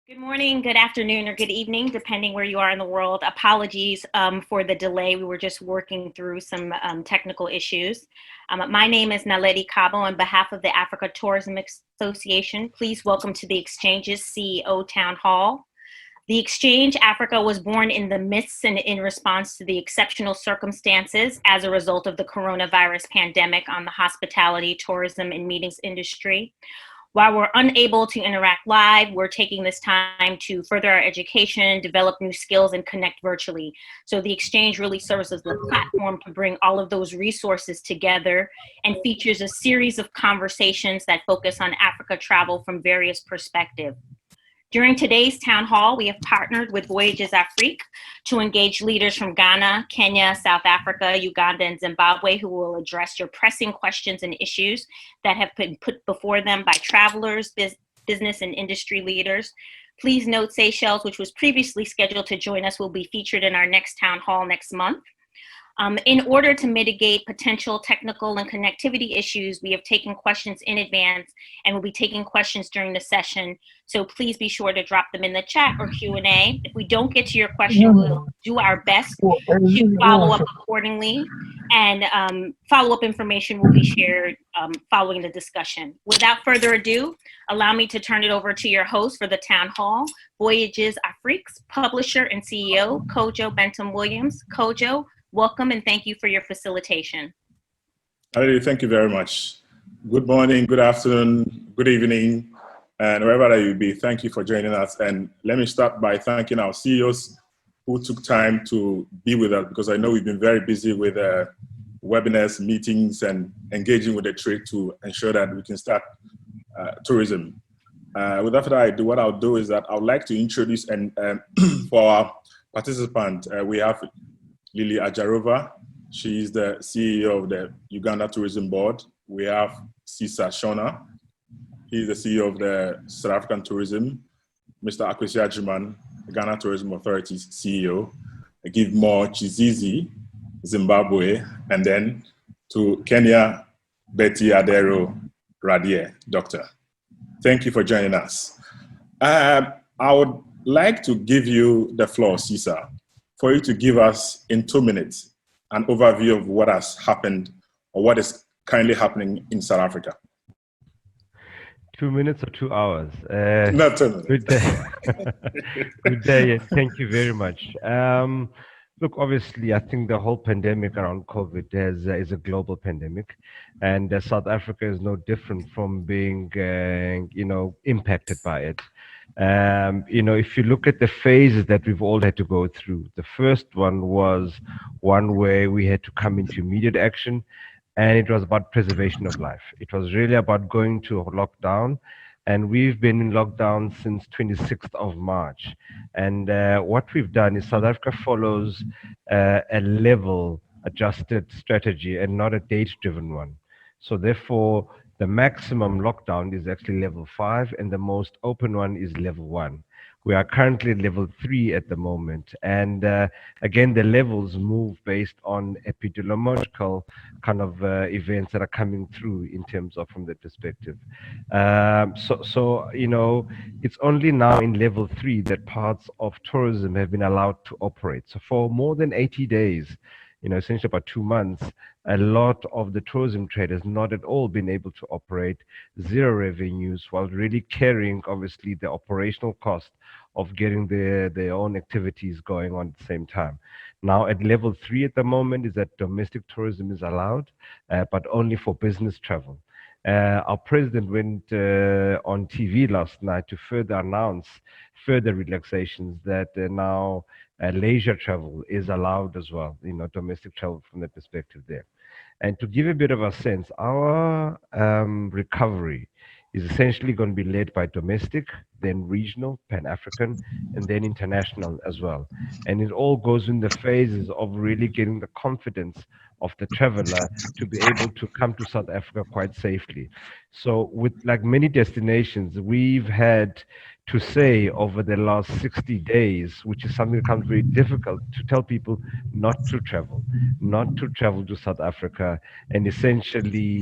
Good morning, good afternoon, or good evening, depending where you are in the world. Apologies for the delay. We were just working through some technical issues. My name is Naledi Cabo. On behalf of the Africa Tourism Association, please welcome to the Exchange's CEO Town Hall. The Exchange Africa was born in the midst and in response to the exceptional circumstances as a result of the coronavirus pandemic on the hospitality, tourism, and meetings industry. While we're unable to interact live, we're taking this time to further our education, develop new skills, and connect virtually. So the Exchange really serves as the platform to bring all of those resources together and features a series of conversations that focus on Africa travel from various perspectives. During today's town hall, we have partnered with Voyages Afrique to engage leaders from Ghana, Kenya, South Africa, Uganda, and Zimbabwe who will address your pressing questions and issues that have been put before them by travelers, business, and industry leaders. Please note Seychelles, which was previously scheduled to join us, will be featured in our next town hall next month. In order to mitigate potential technical and connectivity issues, we have taken questions in advance and will be taking questions during the session. So please be sure to drop them in the chat or Q&A. If we don't get to your question, we'll do our best to follow up accordingly, and follow-up information will be shared following the discussion. Without further ado, allow me to turn it over to your host for the town hall, Voyages Afrique's publisher and CEO, Kojo Bentham-Williams. Kojo, welcome and thank you for your facilitation. Thank you very much. Good morning, good afternoon, good evening, and wherever you be, thank you for joining us. And let me start by thanking our CEOs who took time to be with us, because I know we've been very busy with webinars, meetings, and engaging with the trade to ensure that we can start tourism. Without further ado, what I'll do is that I would like to introduce, and for our participant, we have Lily Ajarova. She is the CEO of the Uganda Tourism Board. We have Cesar Shona. He's the CEO of the South African Tourism. Mr. Akwesi Ajiman, the Ghana Tourism Authority's CEO. I give more Chizizi, Zimbabwe, and then to Kenya, Betty Adero Radie, doctor. Thank you for joining us. I would like to give you the floor, Cesar, for you to give us in 2 minutes an overview of what has happened or what is currently happening in South Africa. 2 minutes or 2 hours? Not 2 minutes. Good day. Good day. Thank you very much. Look, obviously, I think the whole pandemic around COVID is a global pandemic, and South Africa is no different from being, impacted by it. If you look at the phases that we've all had to go through, the first one was one where we had to come into immediate action, and it was about preservation of life. It was really about going to lockdown, and we've been in lockdown since 26th of March. And what we've done is South Africa follows a level adjusted strategy and not a date-driven one. So therefore, the maximum lockdown is actually level 5, and the most open one is level 1. We are currently level 3 at the moment. And again, the levels move based on epidemiological kind of events that are coming through in terms of from that perspective. It's only now in level 3 that parts of tourism have been allowed to operate. So for more than 80 days, essentially about 2 months, a lot of the tourism trade has not at all been able to operate, zero revenues, while really carrying, obviously, the operational cost of getting their own activities going on at the same time. Now, at level 3 at the moment is that domestic tourism is allowed, but only for business travel. Our president went on TV last night to further announce further relaxations that now leisure travel is allowed as well, domestic travel from that perspective there. And to give a bit of a sense, our recovery is essentially going to be led by domestic, then regional, Pan-African, and then international as well. And it all goes in the phases of really getting the confidence of the traveler to be able to come to South Africa quite safely. So with like many destinations, we've had to say over the last 60 days, which is something that becomes very difficult to tell people not to travel to South Africa, and essentially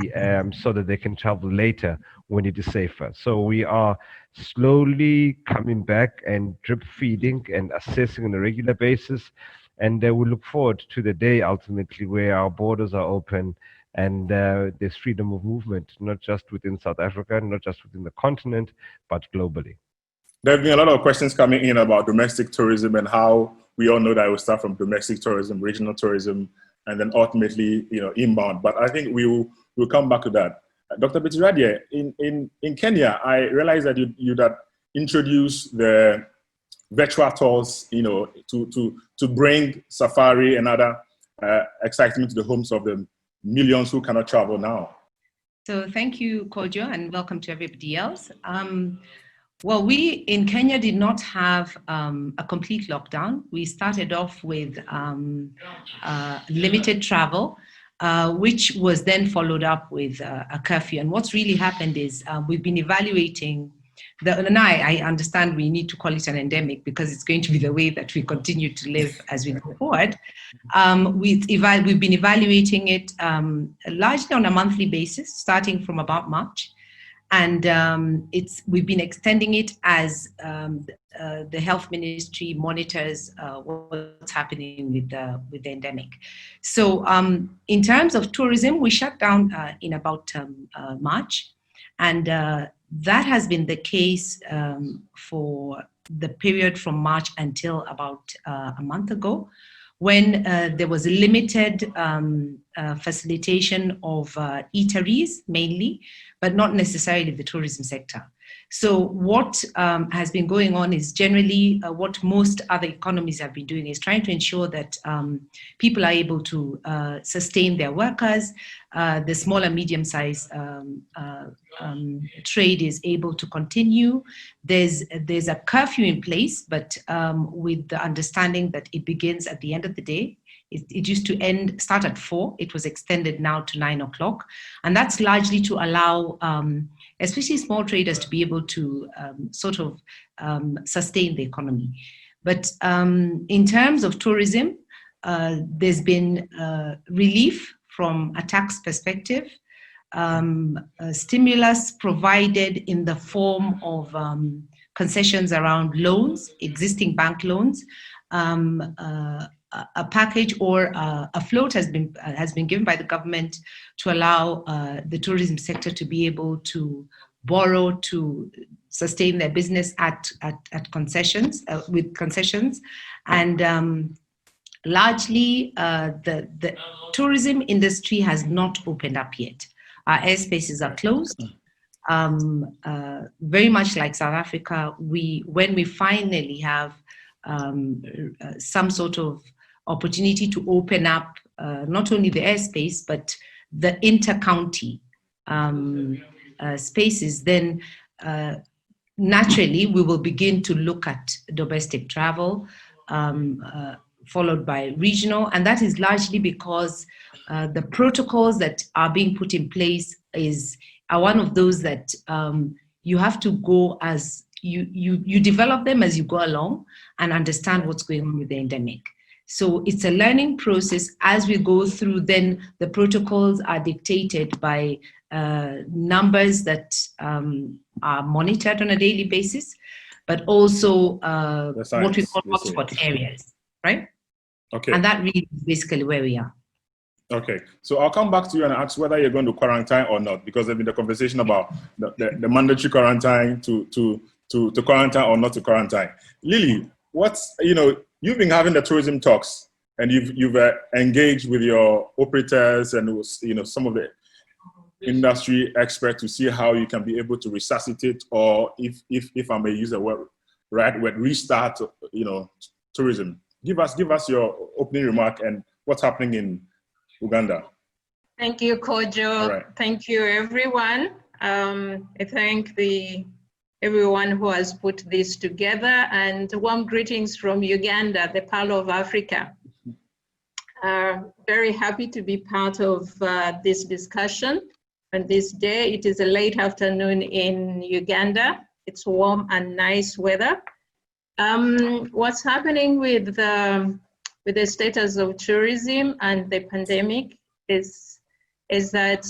so that they can travel later when it is safer. So we are slowly coming back and drip feeding and assessing on a regular basis. And we look forward to the day ultimately where our borders are open and there's freedom of movement, not just within South Africa, not just within the continent, but globally. There have been a lot of questions coming in about domestic tourism and how we all know that it will start from domestic tourism, regional tourism, and then ultimately, inbound. But I think we'll come back to that. Dr. Bitiradie, in Kenya, I realized that you that introduced the virtual tours, to bring safari and other excitement to the homes of the millions who cannot travel now. So thank you, Kojo, and welcome to everybody else. Well, we in Kenya did not have a complete lockdown. We started off with limited travel, which was then followed up with a curfew. And what's really happened is we've been evaluating and I understand we need to call it an endemic because it's going to be the way that we continue to live as we go forward. We've been evaluating it largely on a monthly basis, starting from about March. And we've been extending it as the health ministry monitors what's happening with the endemic. So in terms of tourism, we shut down in about March, and that has been the case for the period from March until about a month ago, when there was a limited facilitation of eateries mainly, but not necessarily the tourism sector. So what has been going on is generally what most other economies have been doing is trying to ensure that people are able to sustain their workers. The small and medium-sized trade is able to continue. There's a curfew in place, but with the understanding that it begins at the end of the day. It used to start at 4. It was extended now to 9 o'clock. And that's largely to allow, especially small traders, to be able to sustain the economy. But in terms of tourism, there's been relief from a tax perspective, stimulus provided in the form of concessions around loans, existing bank loans, a package or a float has been given by the government to allow the tourism sector to be able to borrow to sustain their business at concessions, with concessions. And largely the tourism industry has not opened up yet. Our airspaces are closed. Very much like South Africa, when we finally have some sort of opportunity to open up not only the airspace, but the inter-county spaces, then naturally we will begin to look at domestic travel, followed by regional. And that is largely because the protocols that are being put in place are one of those that you have to go as you develop them as you go along and understand what's going on with the endemic. So it's a learning process as we go through. Then the protocols are dictated by numbers that are monitored on a daily basis, but also what we call hotspot areas, right? Okay. And that really is basically where we are. Okay, so I'll come back to you and ask whether you're going to quarantine or not, because there's been a conversation about the mandatory quarantine to quarantine or not to quarantine. Lily, you've been having the tourism talks, and you've engaged with your operators and some of the industry experts to see how you can be able to resuscitate, or if I may use the word, restart, tourism. Give us your opening remark and what's happening in Uganda. Thank you, Kojo. Right. Thank you, everyone. I thank everyone who has put this together, and warm greetings from Uganda, the Pearl of Africa. Very happy to be part of this discussion on this day. It is a late afternoon in Uganda, it's warm and nice weather. What's happening with the status of tourism and the pandemic is that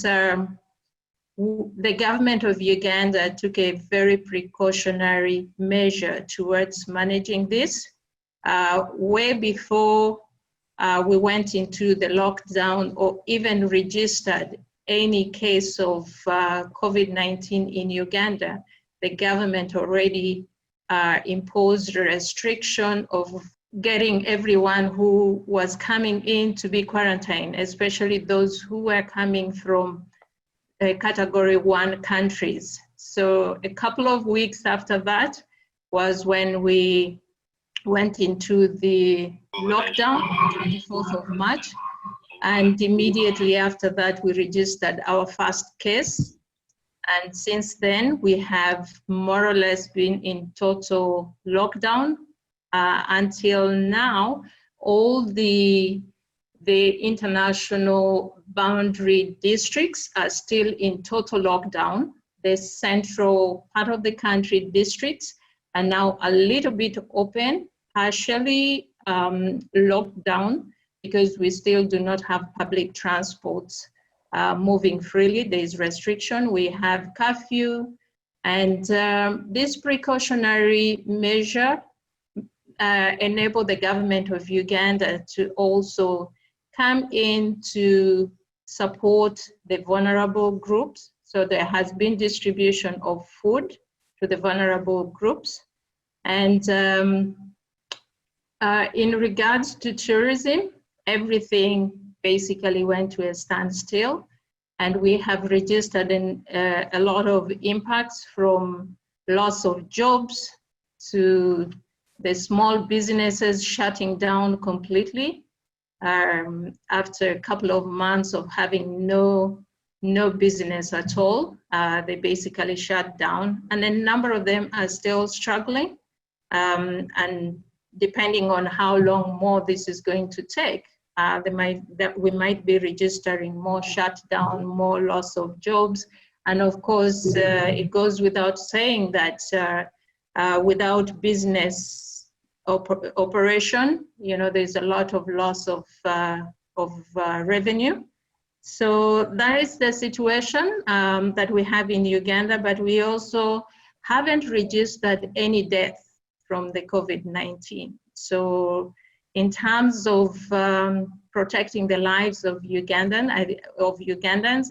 the government of Uganda took a very precautionary measure towards managing this. Way before we went into the lockdown or even registered any case of COVID-19 in Uganda, the government already imposed a restriction of getting everyone who was coming in to be quarantined, especially those who were coming from Category 1 countries. So a couple of weeks after that was when we went into the lockdown, 24th of March. And immediately after that, we registered our first case. And since then, we have more or less been in total lockdown. Until now, all the international boundary districts are still in total lockdown. The central part of the country districts are now a little bit open, partially locked down, because we still do not have public transports moving freely. There is restriction, we have curfew, and this precautionary measure enabled the government of Uganda to also come in to support the vulnerable groups. So there has been distribution of food to the vulnerable groups. And in regards to tourism, everything basically went to a standstill. And we have registered a lot of impacts, from loss of jobs to the small businesses shutting down completely. After a couple of months of having no business at all, they basically shut down, and a number of them are still struggling. And depending on how long more this is going to take, we might be registering more shutdown, more loss of jobs. And of course, it goes without saying that without business operation, there's a lot of loss of revenue. So that is the situation that we have in Uganda, but we also haven't registered any death from the COVID-19. So in terms of protecting the lives of Ugandans,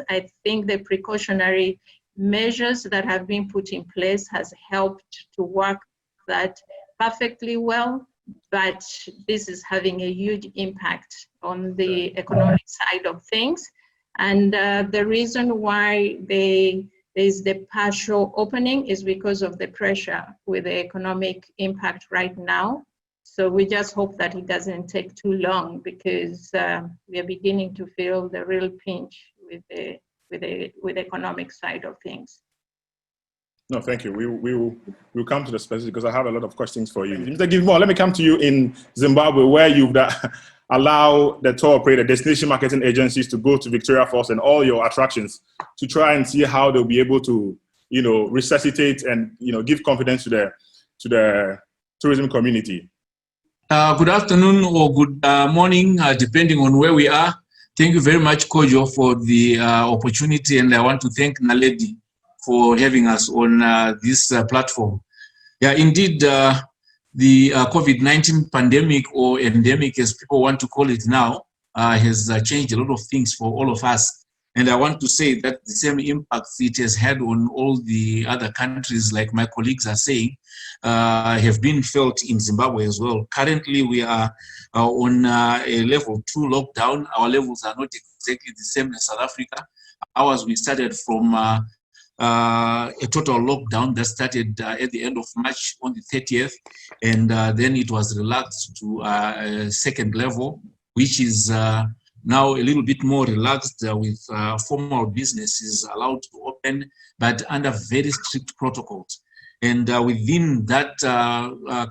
I think the precautionary measures that have been put in place has helped to work that perfectly well, but this is having a huge impact on the economic side of things. And the reason why there's the partial opening is because of the pressure with the economic impact right now. So we just hope that it doesn't take too long, because we are beginning to feel the real pinch with the economic side of things. No, thank you. We'll come to the specifics, because I have a lot of questions for you. Mr. Gilmore, let me come to you in Zimbabwe, where you've allow the tour operator, destination marketing agencies to go to Victoria Falls and all your attractions to try and see how they'll be able to, resuscitate and, give confidence to the tourism community. Good afternoon or good morning, depending on where we are. Thank you very much, Kojo, for the opportunity, and I want to thank Naledi for having us on this platform. Yeah, indeed, the COVID-19 pandemic, or endemic as people want to call it now, has changed a lot of things for all of us. And I want to say that the same impacts it has had on all the other countries, like my colleagues are saying, have been felt in Zimbabwe as well. Currently, we are on a level 2 lockdown. Our levels are not exactly the same as South Africa. Ours, we started from a total lockdown that started at the end of March on the 30th, and then it was relaxed to a second level, which is now a little bit more relaxed with formal businesses allowed to open, but under very strict protocols. And within that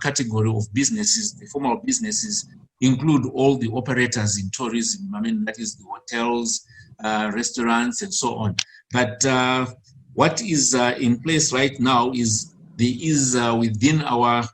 category of businesses, the formal businesses include all the operators in tourism. I mean, that is the hotels, restaurants, and so on. But what is in place right now is there is within our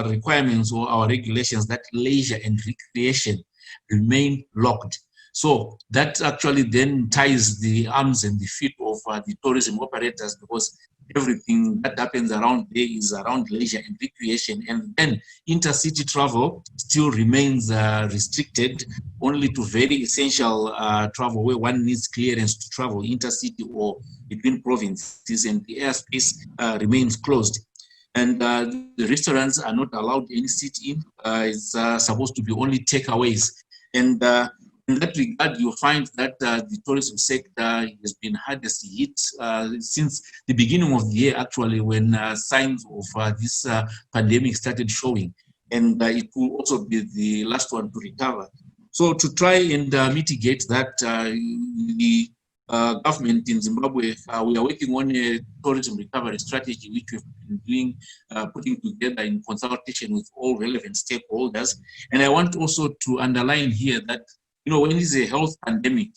requirements or our regulations that leisure and recreation remain locked. So that actually then ties the arms and the feet of the tourism operators, because everything that happens around there is around leisure and recreation, and then intercity travel still remains restricted only to very essential travel where one needs clearance to travel intercity or between provinces, and the airspace remains closed. And the restaurants are not allowed any sit-in. It's supposed to be only takeaways. And in that regard, you find that the tourism sector has been hardest hit since the beginning of the year, actually, when signs of this pandemic started showing. And it will also be the last one to recover. So to try and mitigate that, the government in Zimbabwe, we are working on a tourism recovery strategy, which we've been doing, putting together in consultation with all relevant stakeholders. And I want also to underline here that, you know, when it's a health pandemic,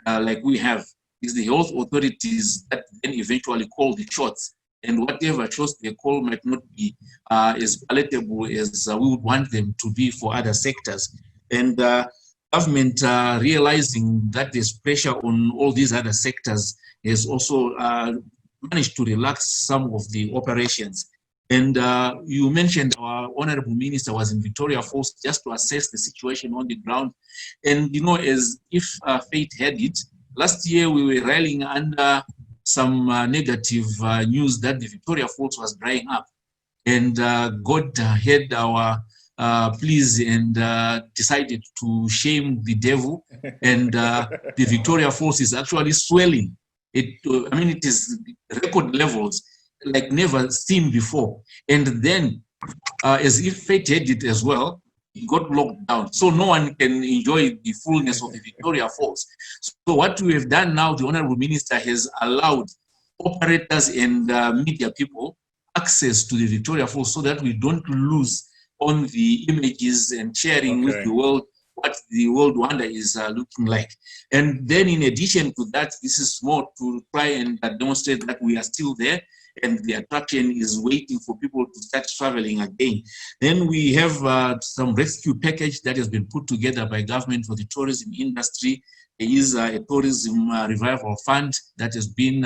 like we have, it's the health authorities that then eventually call the shots. And whatever shots they call might not be as palatable as we would want them to be for other sectors. And government realizing that there's pressure on all these other sectors has also managed to relax some of the operations. And you mentioned our Honorable Minister was in Victoria Falls just to assess the situation on the ground. And, you know, as if fate had it, last year we were rallying under some negative news that the Victoria Falls was drying up. And God heard our pleas and decided to shame the devil. And the Victoria Falls is actually swelling. I mean, it is record levels like never seen before. And then, as if fate had it as well, it got locked down. So no one can enjoy the fullness of the Victoria Falls. So what we have done now, the Honorable Minister has allowed operators and media people access to the Victoria Falls so that we don't lose on the images and sharing with the world what the world wonder is looking like. And then in addition to that, this is more to try and demonstrate that we are still there and the attraction is waiting for people to start traveling again. Then we have some rescue package that has been put together by government for the tourism industry. There is a tourism revival fund that has been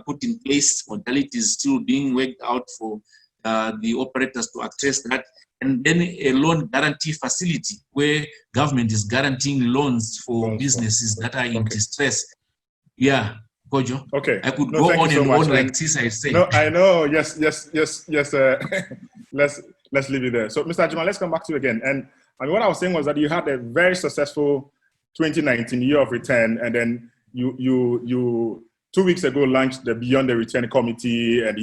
put in place. Modality is still being worked out for the operators to access that. And then a loan guarantee facility where government is guaranteeing loans for businesses that are in distress. Yeah. Kojo. Okay. I could go on and on like this, I say. No, I know. Yes. Let's leave it there. So, Mr. Ajima, let's come back to you again. And I mean, what I was saying was that you had a very successful 2019 year of return, and then you 2 weeks ago launched the Beyond the Return Committee, and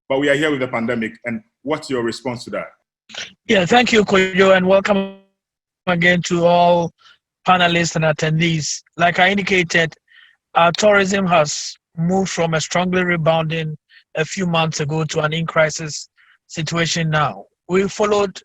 but we are here with the pandemic. And what's your response to that? Yeah, thank you, Kojo, and welcome again to all panelists and attendees. Like I indicated, tourism has moved from a strongly rebounding a few months ago to an in-crisis situation now. We followed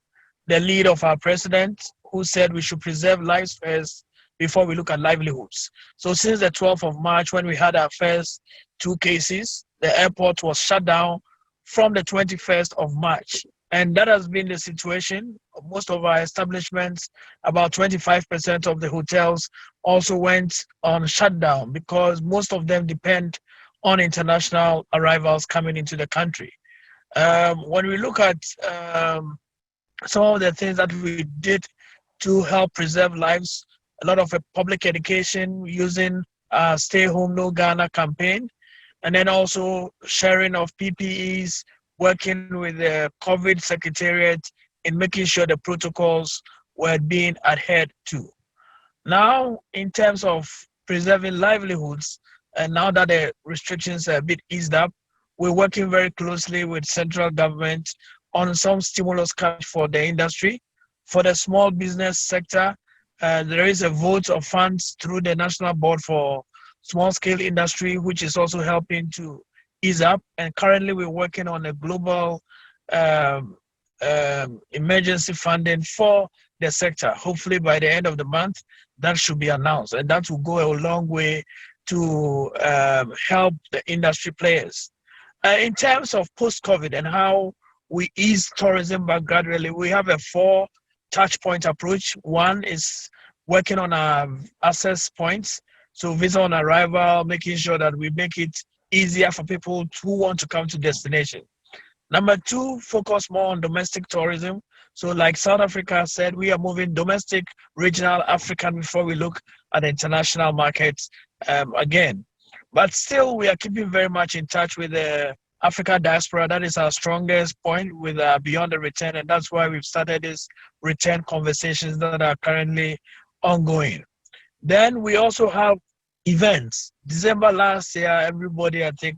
the lead of our president, who said we should preserve lives first before we look at livelihoods. So since the 12th of March, when we had our first 2 cases, the airport was shut down from the 21st of March. And that has been the situation. Most of our establishments, about 25% of the hotels also went on shutdown because most of them depend on international arrivals coming into the country. When we look at some of the things that we did to help preserve lives, a lot of public education using Stay Home No Ghana campaign, and then also sharing of PPEs, working with the COVID Secretariat in making sure the protocols were being adhered to. Now, in terms of preserving livelihoods, and now that the restrictions are a bit eased up, we're working very closely with central government on some stimulus cash for the industry. For the small business sector, there is a vote of funds through the National Board for Small Scale Industry, which is also helping to ease up. And currently we're working on a global emergency funding for the sector. Hopefully by the end of the month, that should be announced. And that will go a long way to help the industry players. In terms of post-COVID and how we ease tourism back gradually, we have a 4 touch point approach. One is working on our access points. So visa on arrival, making sure that we make it easier for people who want to come to destination. Number two, focus more on domestic tourism. So like South Africa said, we are moving domestic, regional, African before we look at the international markets again. But still, we are keeping very much in touch with the Africa diaspora. That is our strongest point with Beyond the Return. And that's why we've started these return conversations that are currently ongoing. Then we also have events. December last year, everybody, I think,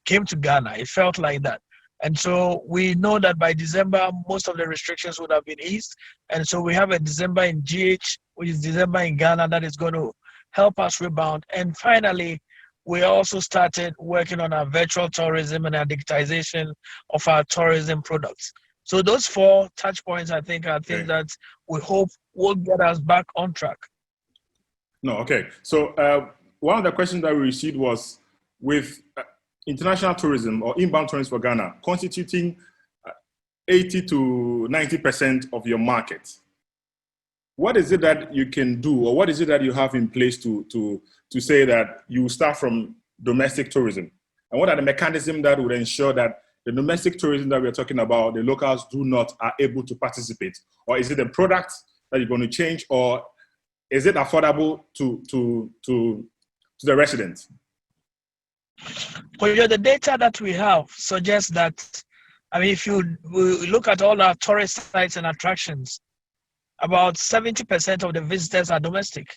came to Ghana. It felt like that. And so we know that by December, most of the restrictions would have been eased. And so we have a December in GH, which is December in Ghana, that is going to help us rebound. And finally, we also started working on our virtual tourism and our digitization of our tourism products. So those 4 touch points, I think, are things that we hope will get us back on track. No, okay. So one of the questions that we received was with international tourism or inbound tourism for Ghana constituting 80 to 90% of your market. What is it that you can do, or what is it that you have in place to say that you start from domestic tourism? And what are the mechanisms that would ensure that the domestic tourism that we're talking about, the locals are able to participate? Or is it a product that you're going to change, or is it affordable to the residents? Well, the data that we have suggests that, I mean, if you look at all our tourist sites and attractions, about 70% of the visitors are domestic.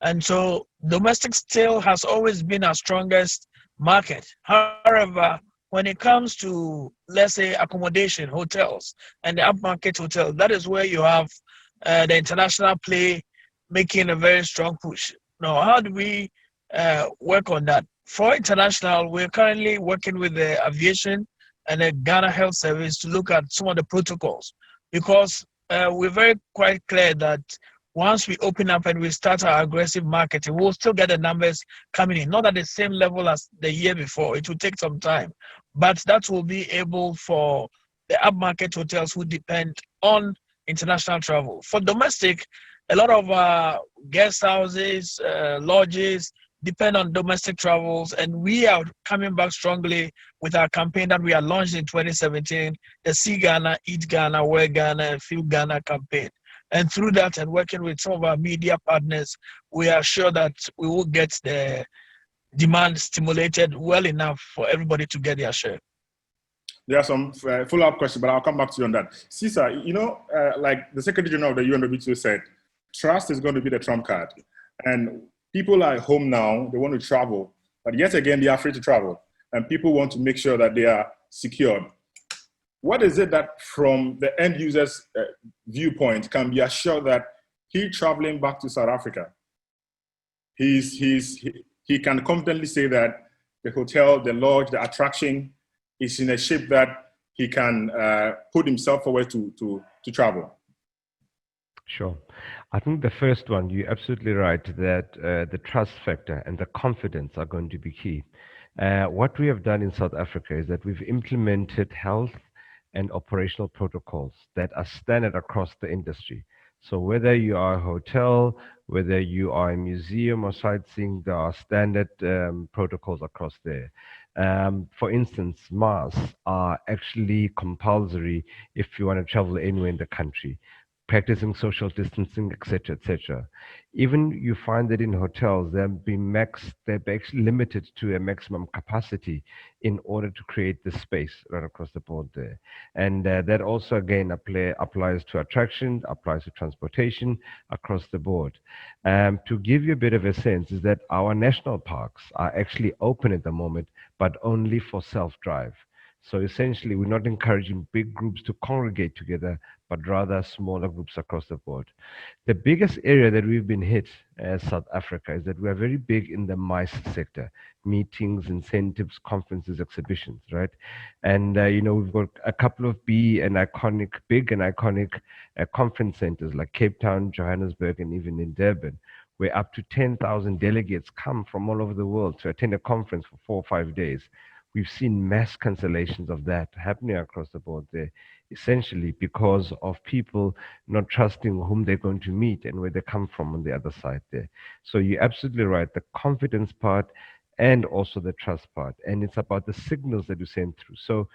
And so domestic still has always been our strongest market. However, when it comes to, let's say, accommodation, hotels, and the upmarket hotels, that is where you have the international play making a very strong push. Now, how do we work on that? For international, we're currently working with the aviation and the Ghana Health Service to look at some of the protocols, because we're very quite clear that once we open up and we start our aggressive marketing, we'll still get the numbers coming in, not at the same level as the year before. It will take some time, but that will be able for the upmarket hotels who depend on international travel. For domestic, a lot of guest houses, lodges, depend on domestic travels, and we are coming back strongly with our campaign that we are launched in 2017, the See Ghana, Eat Ghana, Wear Ghana, and Feel Ghana campaign. And through that and working with some of our media partners, we are sure that we will get the demand stimulated well enough for everybody to get their share. There are some follow-up questions, but I'll come back to you on that. Cesar, like the Secretary General of the UNWTO said, trust is going to be the trump card. And people are at home now, they want to travel, but yet again, they are free to travel. And people want to make sure that they are secured. What is it that from the end user's viewpoint can be assured that he traveling back to South Africa, he can confidently say that the hotel, the lodge, the attraction is in a shape that he can put himself forward to travel? Sure. I think the first one, you're absolutely right that the trust factor and the confidence are going to be key. What we have done in South Africa is that we've implemented health and operational protocols that are standard across the industry. So whether you are a hotel, whether you are a museum or sightseeing, there are standard protocols across there. For instance, masks are actually compulsory if you want to travel anywhere in the country. Practicing social distancing, etc., etc. Even you find that in hotels, they're actually limited to a maximum capacity in order to create the space right across the board there. And that also, again, applies to attraction, applies to transportation across the board. To give you a bit of a sense is that our national parks are actually open at the moment, but only for self-drive. So essentially, we're not encouraging big groups to congregate together, but rather smaller groups across the board. The biggest area that we've been hit as South Africa is that we are very big in the MICE sector, meetings, incentives, conferences, exhibitions, right? And, we've got a couple of big and iconic conference centers like Cape Town, Johannesburg, and even in Durban, where up to 10,000 delegates come from all over the world to attend a conference for 4 or 5 days. we've seen mass cancellations of that happening across the board there, essentially because of people not trusting whom they're going to meet and where they come from on the other side there. So you're absolutely right. The confidence part and also the trust part. And it's about the signals that you send through. So,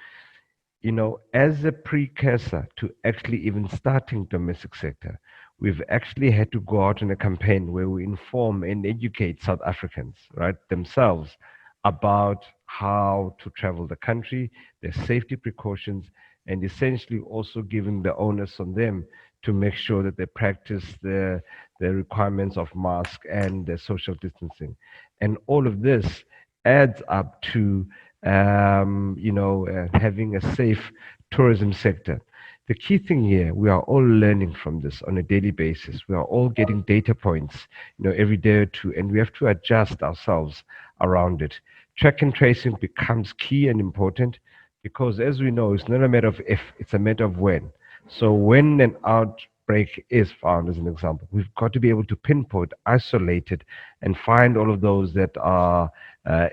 as a precursor to actually even starting domestic sector, we've actually had to go out in a campaign where we inform and educate South Africans, right, themselves about how to travel the country, their safety precautions, and essentially also giving the onus on them to make sure that they practice the requirements of mask and the social distancing. And all of this adds up to having a safe tourism sector. The key thing here, we are all learning from this on a daily basis. We are all getting data points, every day or two, and we have to adjust ourselves around it. Track and tracing becomes key and important because, as we know, it's not a matter of if, it's a matter of when. So when an outbreak is found, as an example, we've got to be able to pinpoint, isolate it, and find all of those that are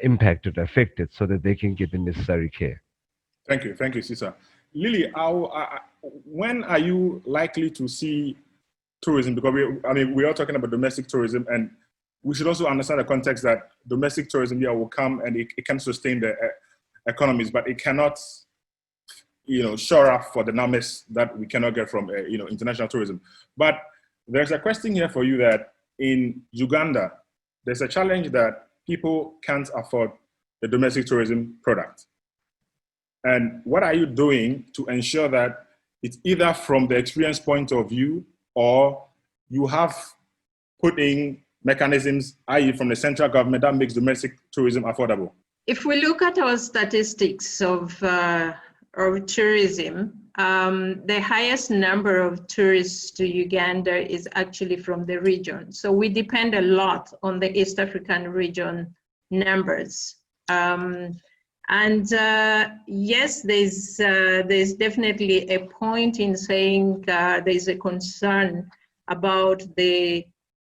impacted, affected, so that they can get the necessary care. Thank you, Sisa. Lily, when are you likely to see tourism? Because we are talking about domestic tourism, and we should also understand the context that domestic tourism will come and it can sustain the economies, but it cannot, shore up for the numbers that we cannot get from, international tourism. But there's a question here for you that in Uganda, there's a challenge that people can't afford the domestic tourism product. And what are you doing to ensure that it's either from the experience point of view or you have put in mechanisms, i.e. from the central government, that makes domestic tourism affordable? If we look at our statistics of tourism, the highest number of tourists to Uganda is actually from the region. So we depend a lot on the East African region numbers. Yes, there's definitely a point in saying there's a concern about the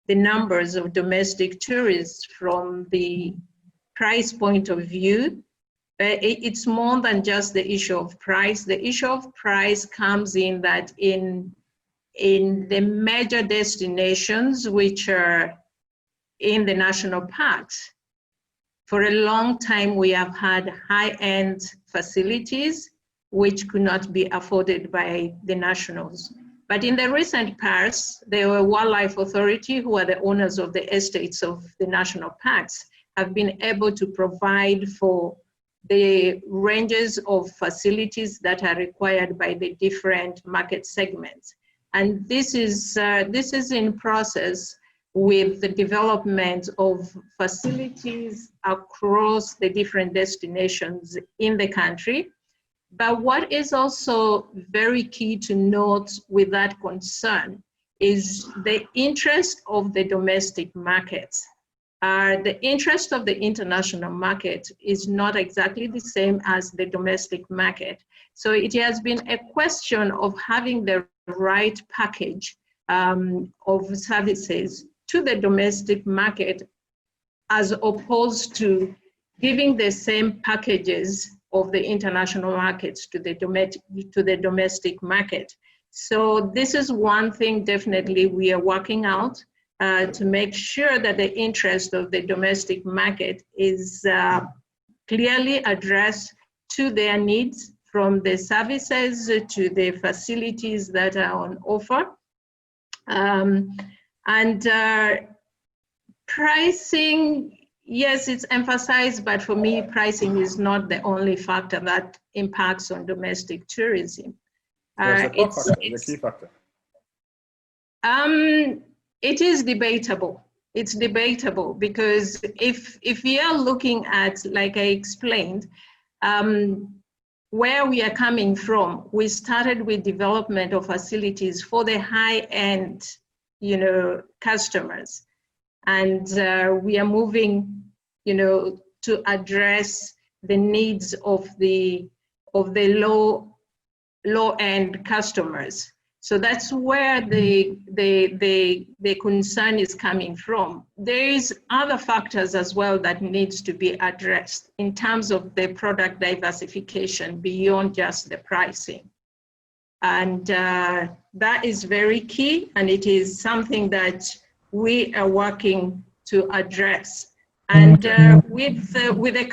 numbers of domestic tourists from the price point of view. It's more than just the issue of price. The issue of price comes in that in the major destinations, which are in the national parks, for a long time, we have had high-end facilities which could not be afforded by the nationals. But in the recent past, the Wildlife Authority, who are the owners of the estates of the national parks, have been able to provide for the ranges of facilities that are required by the different market segments. And this is in process with the development of facilities across the different destinations in the country. But what is also very key to note with that concern is the interest of the domestic market. The interest of the international market is not exactly the same as the domestic market. So it has been a question of having the right package of services to the domestic market, as opposed to giving the same packages of the international markets to the domestic market. So this is one thing definitely we are working out to make sure that the interest of the domestic market is clearly addressed to their needs, from the services to the facilities that are on offer. Pricing, yes, it's emphasized, but for me, pricing is not the only factor that impacts on domestic tourism. It's a key factor. It is debatable. It's debatable because if we are looking at, like I explained, where we are coming from, we started with development of facilities for the high-end, customers, and we are moving, to address the needs of the low-end customers. So that's where the concern is coming from. There is other factors as well that needs to be addressed in terms of the product diversification beyond just the pricing. And that is very key, and it is something that we are working to address. And with the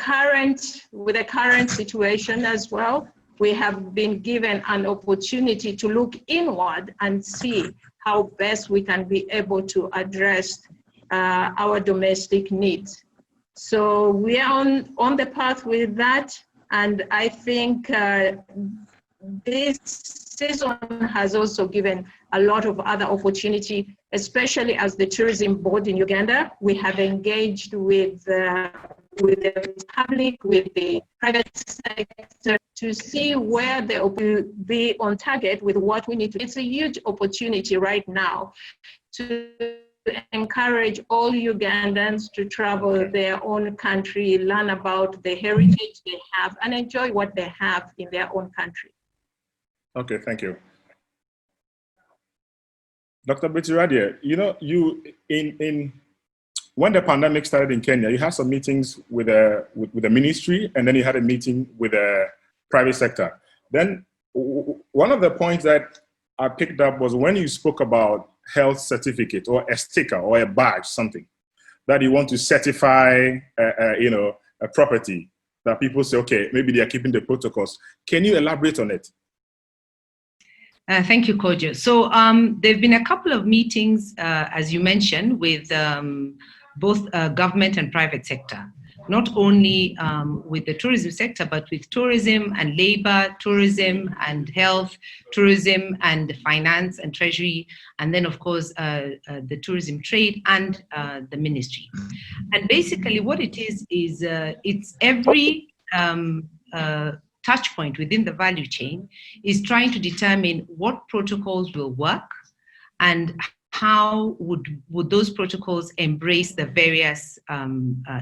current situation as well, we have been given an opportunity to look inward and see how best we can be able to address our domestic needs. So we are on the path with that, and I think this season has also given a lot of other opportunity, especially as the tourism board in Uganda. We have engaged with the public, with the private sector, to see where they will be on target with what we need to. It's a huge opportunity right now to encourage all Ugandans to travel their own country, learn about the heritage they have, and enjoy what they have in their own country. Okay, thank you. Dr. Bitiradia, you know, you when the pandemic started in Kenya, you had some meetings with the ministry, and then you had a meeting with the private sector. Then one of the points that I picked up was when you spoke about health certificate or a sticker or a badge, something that you want to certify, a property that people say, okay, maybe they are keeping the protocols. Can you elaborate on it? Thank you, Kojo. So there have been a couple of meetings, as you mentioned, with both government and private sector, not only with the tourism sector, but with tourism and labor, tourism and health, tourism and finance and treasury, and then, of course, the tourism trade and the ministry. And basically what it is it's every touch point within the value chain is trying to determine what protocols will work and how would those protocols embrace the various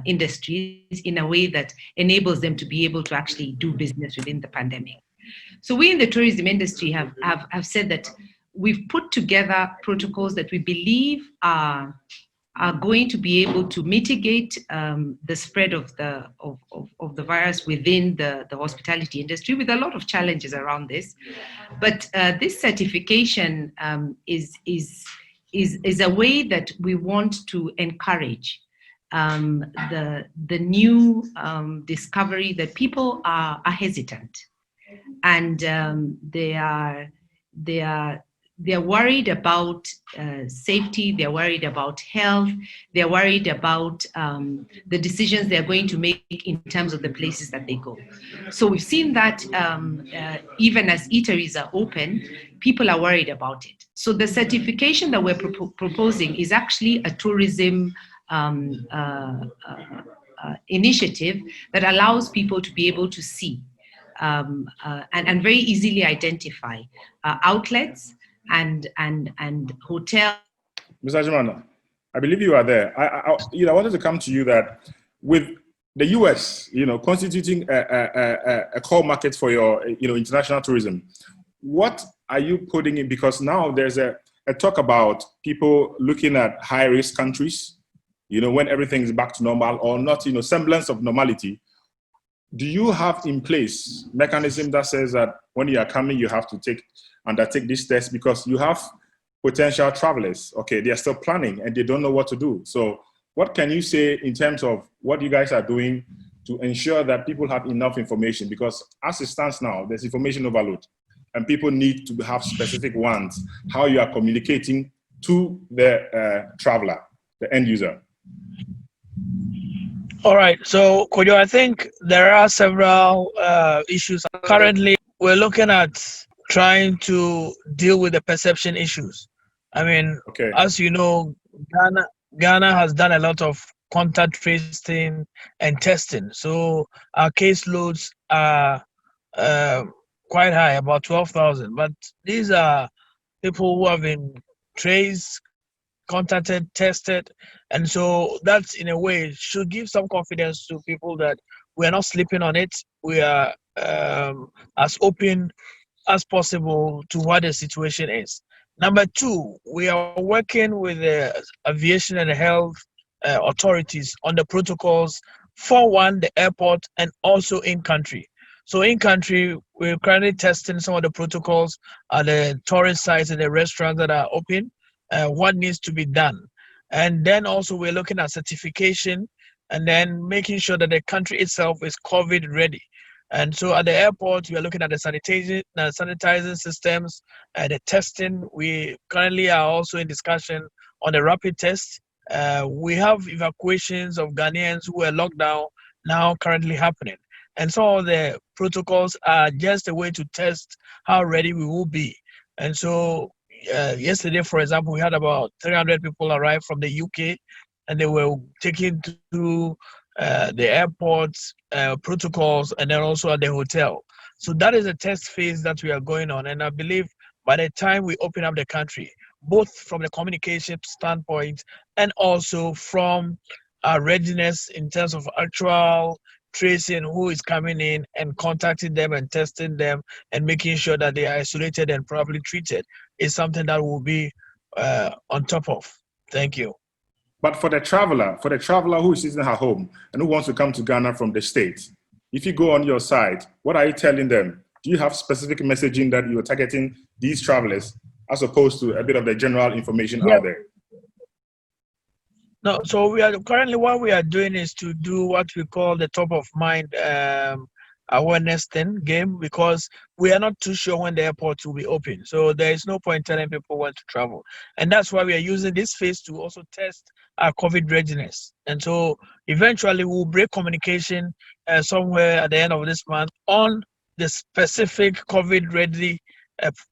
industries in a way that enables them to be able to actually do business within the pandemic. So we in the tourism industry have said that we've put together protocols that we believe are going to be able to mitigate the spread of the virus within the hospitality industry, with a lot of challenges around this. But this certification is a way that we want to encourage the new discovery that people are hesitant, and they're worried about safety, they're worried about health, they're worried about the decisions they're going to make in terms of the places that they go. So we've seen that even as eateries are open, people are worried about it. So the certification that we're proposing is actually a tourism initiative that allows people to be able to see and very easily identify outlets and hotel. Mr. Jimana, I believe you are there. I wanted to come to you that with the US, constituting a core market for your, international tourism, what are you putting in? Because now there's a talk about people looking at high-risk countries, when everything is back to normal or not, semblance of normality. Do you have in place mechanism that says that when you are coming, you have to undertake this test, because you have potential travelers, okay, they are still planning and they don't know what to do. So what can you say in terms of what you guys are doing to ensure that people have enough information? Because as it stands now, there's information overload and people need to have specific ones, how you are communicating to the traveler, the end user. All right, so Kojo, I think there are several issues. Currently, we're looking at trying to deal with the perception issues. I mean, okay, as you know, Ghana has done a lot of contact tracing and testing. So our caseloads are quite high, about 12,000. But these are people who have been traced, contacted, tested. And so that's, in a way, should give some confidence to people that we're not sleeping on it. We are as open as possible to what the situation is. Number two, we are working with the aviation and health authorities on the protocols for the airport and also in country. So in country, we're currently testing some of the protocols at the tourist sites and the restaurants that are open, what needs to be done. And then also we're looking at certification and then making sure that the country itself is COVID ready. And so at the airport, we are looking at the sanitizing systems, the testing. We currently are also in discussion on the rapid test. We have evacuations of Ghanaians who are locked down now currently happening. And so the protocols are just a way to test how ready we will be. And so yesterday, for example, we had about 300 people arrive from the UK, and they were taken to the airport's protocols and then also at the hotel. So that is a test phase that we are going on. And I believe by the time we open up the country, both from the communication standpoint and also from our readiness in terms of actual tracing who is coming in and contacting them and testing them and making sure that they are isolated and properly treated, is something that will be on top of. Thank you. But for the traveler who is sitting at home and who wants to come to Ghana from the States, if you go on your site, what are you telling them? Do you have specific messaging that you're targeting these travelers as opposed to a bit of the general information out there? No, so we are currently, what we are doing is to do what we call the top of mind awareness game, because we are not too sure when the airport will be open. So there is no point telling people when to travel. And that's why we are using this phase to also test our COVID readiness. And so eventually we'll break communication somewhere at the end of this month on the specific COVID ready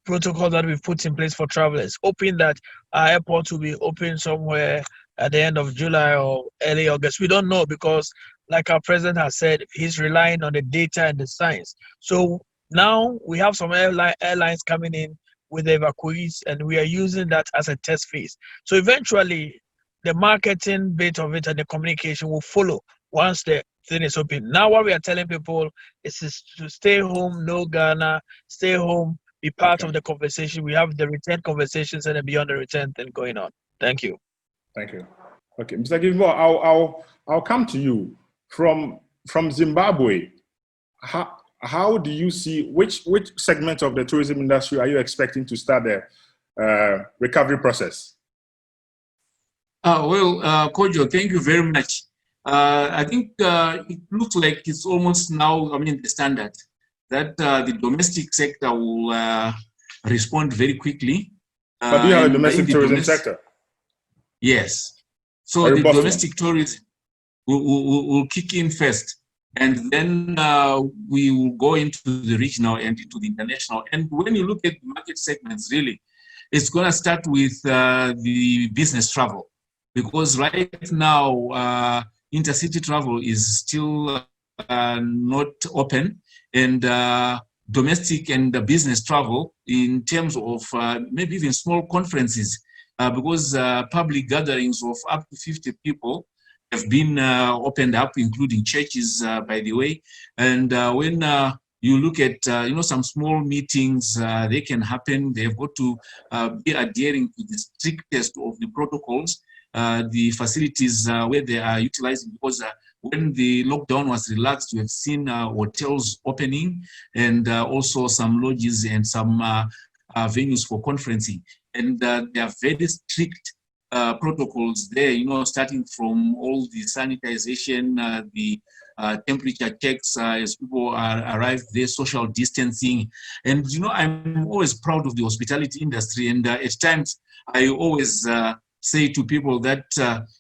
protocol that we've put in place for travelers, hoping that our airport will be open somewhere at the end of July or early August. We don't know, because like our president has said, he's relying on the data and the science. So now we have some airlines coming in with the evacuees, and we are using that as a test phase. So eventually the marketing bit of it and the communication will follow once the thing is open. Now what we are telling people is to stay home, no Ghana, stay home, be part of the conversation. We have the return conversations and the beyond the return thing going on. Thank you. Thank you. Okay, Mr. Gilmore, I'll come to you from Zimbabwe. How do you see which segment of the tourism industry are you expecting to start the recovery process? Kojo, thank you very much. I think it looks like it's almost now, the standard that the domestic sector will respond very quickly. But do you have a domestic tourism sector? Yes. So the domestic tourism will kick in first, and then we will go into the regional and into the international. And when you look at market segments, really, it's going to start with the business travel, because right now intercity travel is still not open, and domestic and business travel in terms of maybe even small conferences, because public gatherings of up to 50 people have been opened up, including churches, by the way. And when you look at some small meetings, they can happen. They've got to be adhering to the strictest of the protocols, the facilities where they are utilizing, because when the lockdown was relaxed, we have seen hotels opening, and also some lodges and some venues for conferencing. And there are very strict protocols there, starting from all the sanitization, the temperature checks as people arrive there, social distancing. And, I'm always proud of the hospitality industry. And at times, I always say to people that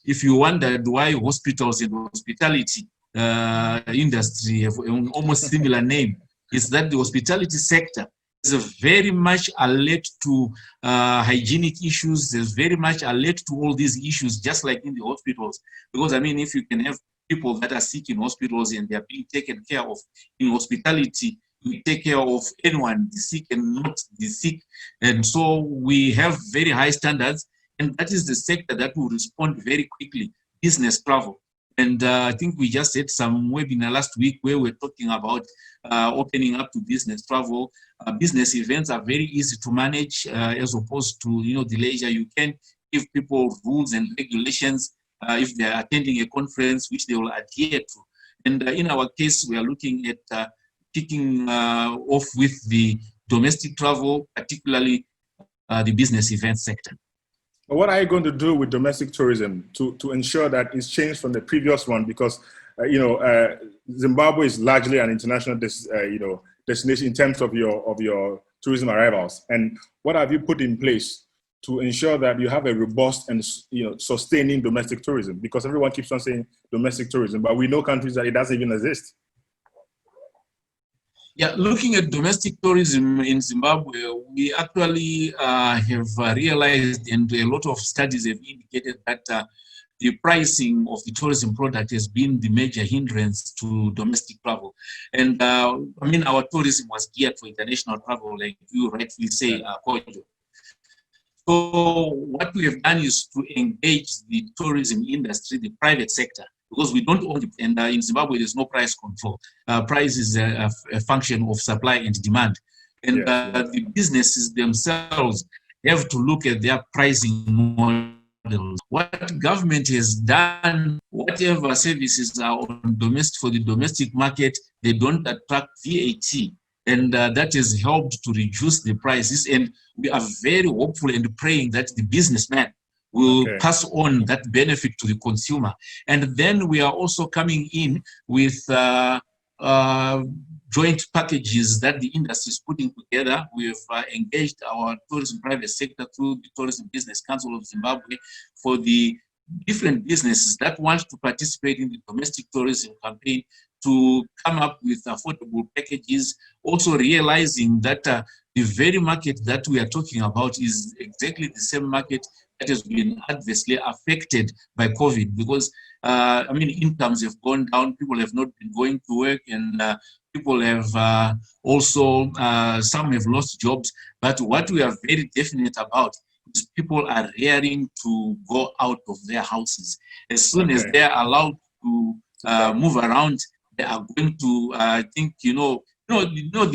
if you wondered why hospitals and hospitality industry have an almost similar name, it's that the hospitality sector is very much alert to hygienic issues. There's very much alert to all these issues, just like in the hospitals. Because, if you can have people that are sick in hospitals and they're being taken care of in hospitality, we take care of anyone, the sick and not the sick. And so we have very high standards, and that is the sector that will respond very quickly. Business travel. And I think we just had some webinar last week where we're talking about opening up to business travel. Business events are very easy to manage as opposed to, the leisure. You can give people rules and regulations if they're attending a conference, which they will adhere to. And in our case, we are looking at kicking off with the domestic travel, particularly the business event sector. What are you going to do with domestic tourism to ensure that it's changed from the previous one? Because Zimbabwe is largely an international destination in terms of your tourism arrivals. And what have you put in place to ensure that you have a robust and sustaining domestic tourism? Because everyone keeps on saying domestic tourism, but we know countries that it doesn't even exist. Yeah, looking at domestic tourism in Zimbabwe, we actually have realized, and a lot of studies have indicated that the pricing of the tourism product has been the major hindrance to domestic travel. And our tourism was geared for international travel, like you rightfully say, Kojo. So what we have done is to engage the tourism industry, the private sector, because we don't own it. And in Zimbabwe, there's no price control. Price is a function of supply and demand. And the businesses themselves have to look at their pricing models. What government has done, whatever services are on for the domestic market, they don't attract VAT. And that has helped to reduce the prices. And we are very hopeful and praying that the businessman will pass on that benefit to the consumer. And then we are also coming in with joint packages that the industry is putting together. We have engaged our tourism private sector through the Tourism Business Council of Zimbabwe for the different businesses that want to participate in the domestic tourism campaign to come up with affordable packages, also realizing that the very market that we are talking about is exactly the same market that has been adversely affected by COVID, because incomes have gone down, people have not been going to work, and people have also, some have lost jobs. But what we are very definite about is people are raring to go out of their houses. As soon as they are allowed to move around, they are going to, I think, the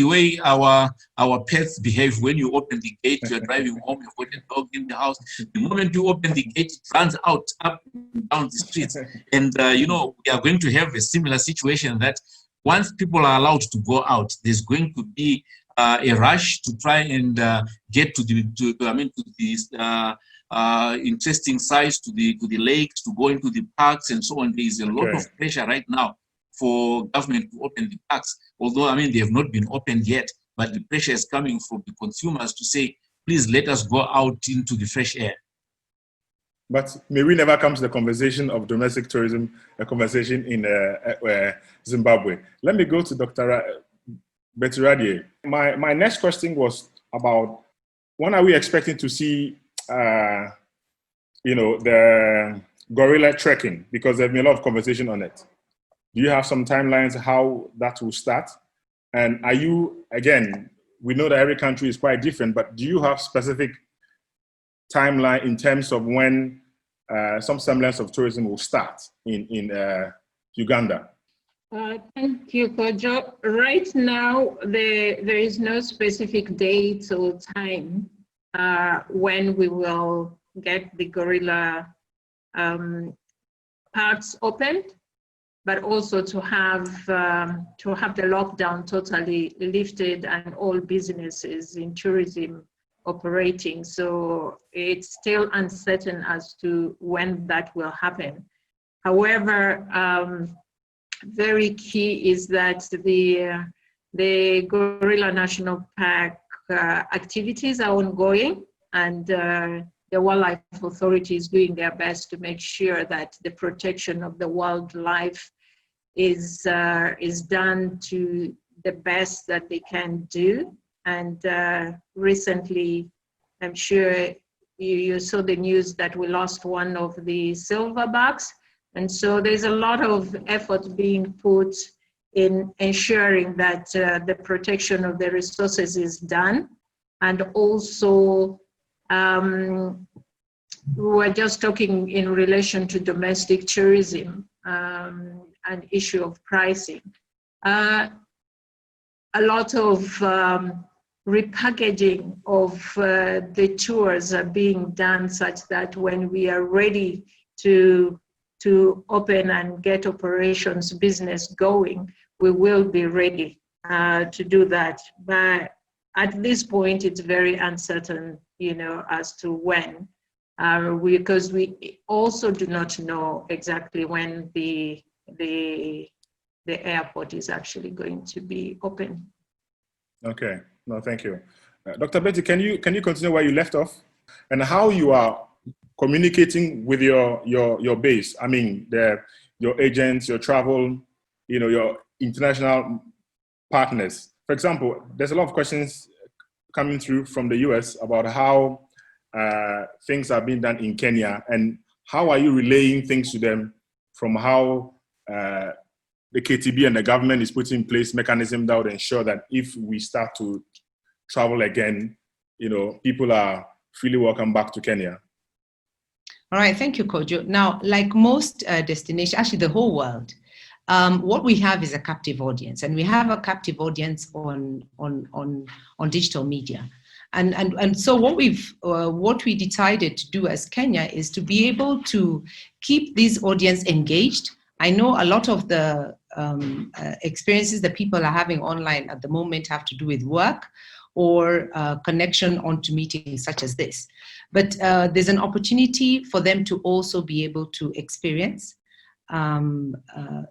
way our pets behave. When you open the gate, you're driving home, you've got a dog in the house. The moment you open the gate, it runs out, up and down the streets. And, we are going to have a similar situation that once people are allowed to go out, there's going to be a rush to try and get to these interesting sites, to the lakes, to go into the parks and so on. There is a lot of pressure right now for government to open the parks, although they have not been opened yet, but the pressure is coming from the consumers to say, please let us go out into the fresh air. But may we never come to the conversation of domestic tourism, a conversation in Zimbabwe. Let me go to Dr. Betiradie. My next question was about, when are we expecting to see the gorilla trekking? Because there's been a lot of conversation on it. Do you have some timelines how that will start? And are you, again, we know that every country is quite different, but do you have specific timeline in terms of when some semblance of tourism will start in Uganda? Thank you, Kojo. Right now, there is no specific date or time when we will get the gorilla parks opened, but also to have the lockdown totally lifted and all businesses in tourism operating. So it's still uncertain as to when that will happen. However, very key is that the Gorilla National Park activities are ongoing, and the Wildlife Authority is doing their best to make sure that the protection of the wildlife is done to the best that they can do. And recently, I'm sure you saw the news that we lost one of the silverbacks. And so there's a lot of effort being put in ensuring that the protection of the resources is done, and also we were just talking in relation to domestic tourism and issue of pricing. A lot of repackaging of the tours are being done such that when we are ready to open and get operations business going, we will be ready to do that. But at this point, it's very uncertain, as to when, because we also do not know exactly when the airport is actually going to be open. Okay, no, thank you. Dr. Betty, can you continue where you left off and how you are communicating with your base? I mean, your agents, your travel, your international partners. For example, there's a lot of questions coming through from the US about how things are being done in Kenya, and how are you relaying things to them from how the KTB and the government is putting in place mechanisms that would ensure that if we start to travel again, people are freely welcome back to Kenya. All right, thank you, Kojo. Now, like most destinations, actually the whole world, what we have is a captive audience, and we have a captive audience on digital media. And so what we decided to do as Kenya is to be able to keep this audience engaged. I know a lot of the experiences that people are having online at the moment have to do with work or connection onto meetings such as this. But there's an opportunity for them to also be able to experience a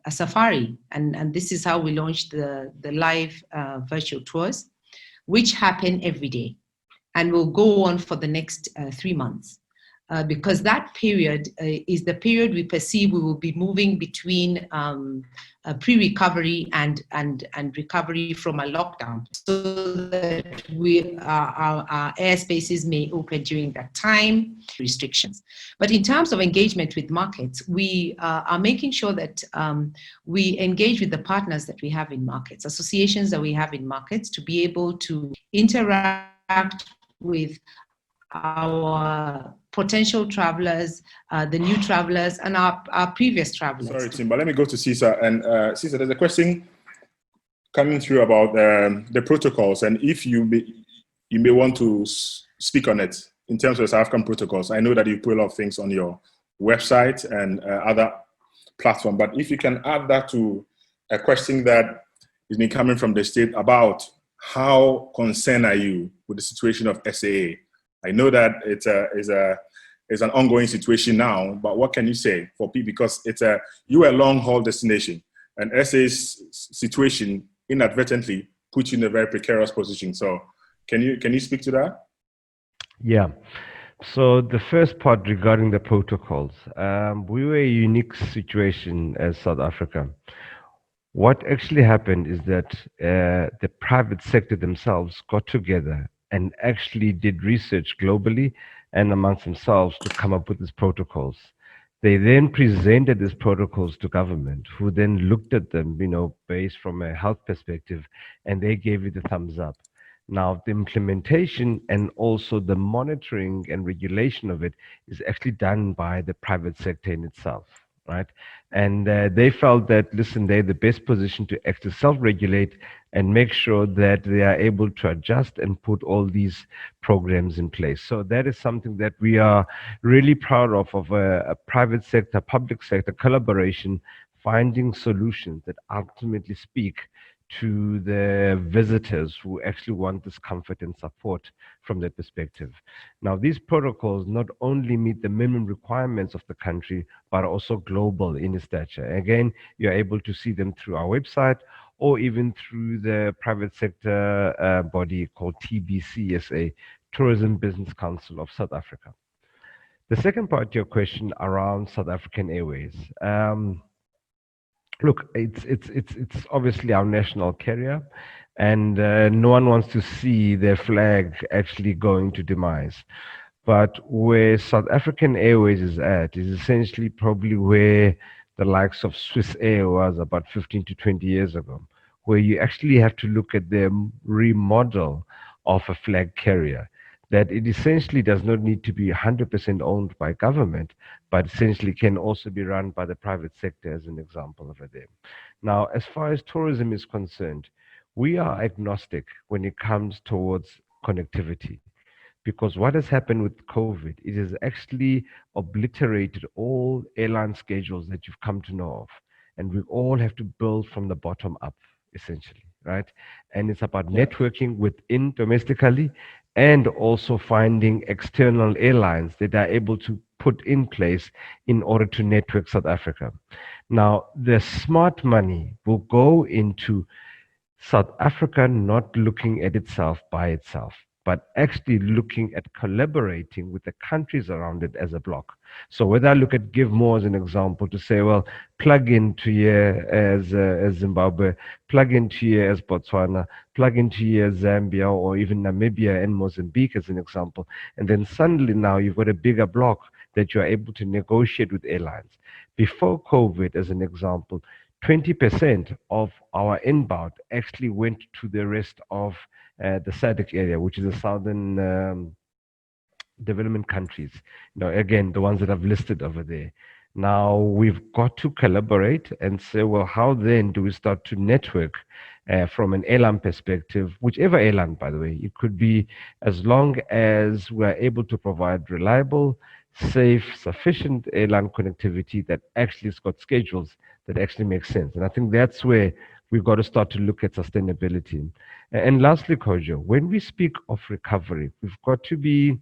safari. And this is how we launched the live virtual tours, which happen every day and will go on for the next 3 months. Because that period is the period we perceive we will be moving between pre-recovery and recovery from a lockdown, so that our airspaces may open during that time, restrictions. But in terms of engagement with markets, we are making sure that we engage with the partners that we have in markets, associations that we have in markets, to be able to interact with our potential travelers, the new travelers, and our previous travelers. Sorry, Tim, but let me go to Caesar. And Caesar, there's a question coming through about the protocols, and if you may want to speak on it in terms of South African protocols. I know that you put a lot of things on your website and other platform, but if you can add that to a question that is been coming from the state about how concerned are you with the situation of SAA? I know that it's an ongoing situation now, but what can you say for people? Because you're a long-haul destination, and SAA's situation inadvertently puts you in a very precarious position. So can you speak to that? Yeah. So the first part regarding the protocols, we were a unique situation as South Africa. What actually happened is that the private sector themselves got together and actually did research globally and amongst themselves to come up with these protocols. They then presented these protocols to government, who then looked at them, based from a health perspective, and they gave it a thumbs up. Now, the implementation and also the monitoring and regulation of it is actually done by the private sector in itself, right? And they felt that, listen, they're the best position to actually self-regulate and make sure that they are able to adjust and put all these programs in place. So that is something that we are really proud of a private sector, public sector collaboration, finding solutions that ultimately speak to the visitors who actually want this comfort and support from that perspective. Now, these protocols not only meet the minimum requirements of the country, but also global in stature. Again, you're able to see them through our website or even through the private sector body called TBCSA, Tourism Business Council of South Africa. The second part of your question around South African Airways. Look, it's obviously our national carrier, and no one wants to see their flag actually going to demise. But where South African Airways is at is essentially probably where the likes of Swiss Air was about 15 to 20 years ago, where you actually have to look at the remodel of a flag carrier. that it essentially does not need to be 100% owned by government, but essentially can also be run by the private sector, as an example over there. Now, as far as tourism is concerned, we are agnostic when it comes towards connectivity, because what has happened with COVID, it has actually obliterated all airline schedules that you've come to know of. And we all have to build from the bottom up, essentially, right? And it's about Yeah. networking within domestically and also finding external airlines that are able to put in place in order to network South Africa. Now, the smart money will go into South Africa not looking at itself by itself, but actually looking at collaborating with the countries around it as a bloc. So whether I look at Give More as an example to say, well, plug into here as Zimbabwe, plug into here as Botswana, plug into here as Zambia, or even Namibia and Mozambique as an example, and then suddenly now you've got a bigger bloc that you're able to negotiate with airlines. Before COVID, as an example, 20% of our inbound actually went to the rest of the SADC area, which is the southern development countries. Again, the ones that I've listed over there. Now we've got to collaborate and say, well, how then do we start to network from an airline perspective, whichever airline, by the way, it could be, as long as we're able to provide reliable, safe, sufficient airline connectivity that actually has got schedules that actually make sense. And I think that's where we've got to start to look at sustainability. And lastly, Kojo, when we speak of recovery, we've got to be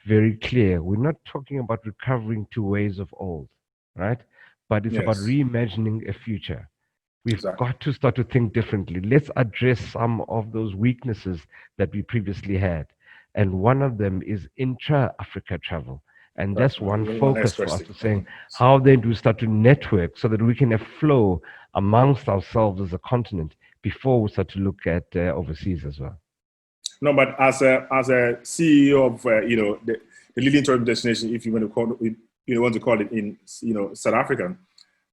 very clear. We're not talking about recovering to ways of old, right? But it's about Yes. reimagining a future. We've Exactly. got to start to think differently. Let's address some of those weaknesses that we previously had. And one of them is intra-Africa travel. And that's one My focus next for us question. to saying, how then do we start to network so that we can have flow amongst ourselves as a continent before we start to look at overseas as well? No, but as a CEO of the leading tourism destination, if you want to call it, want to call it in South Africa,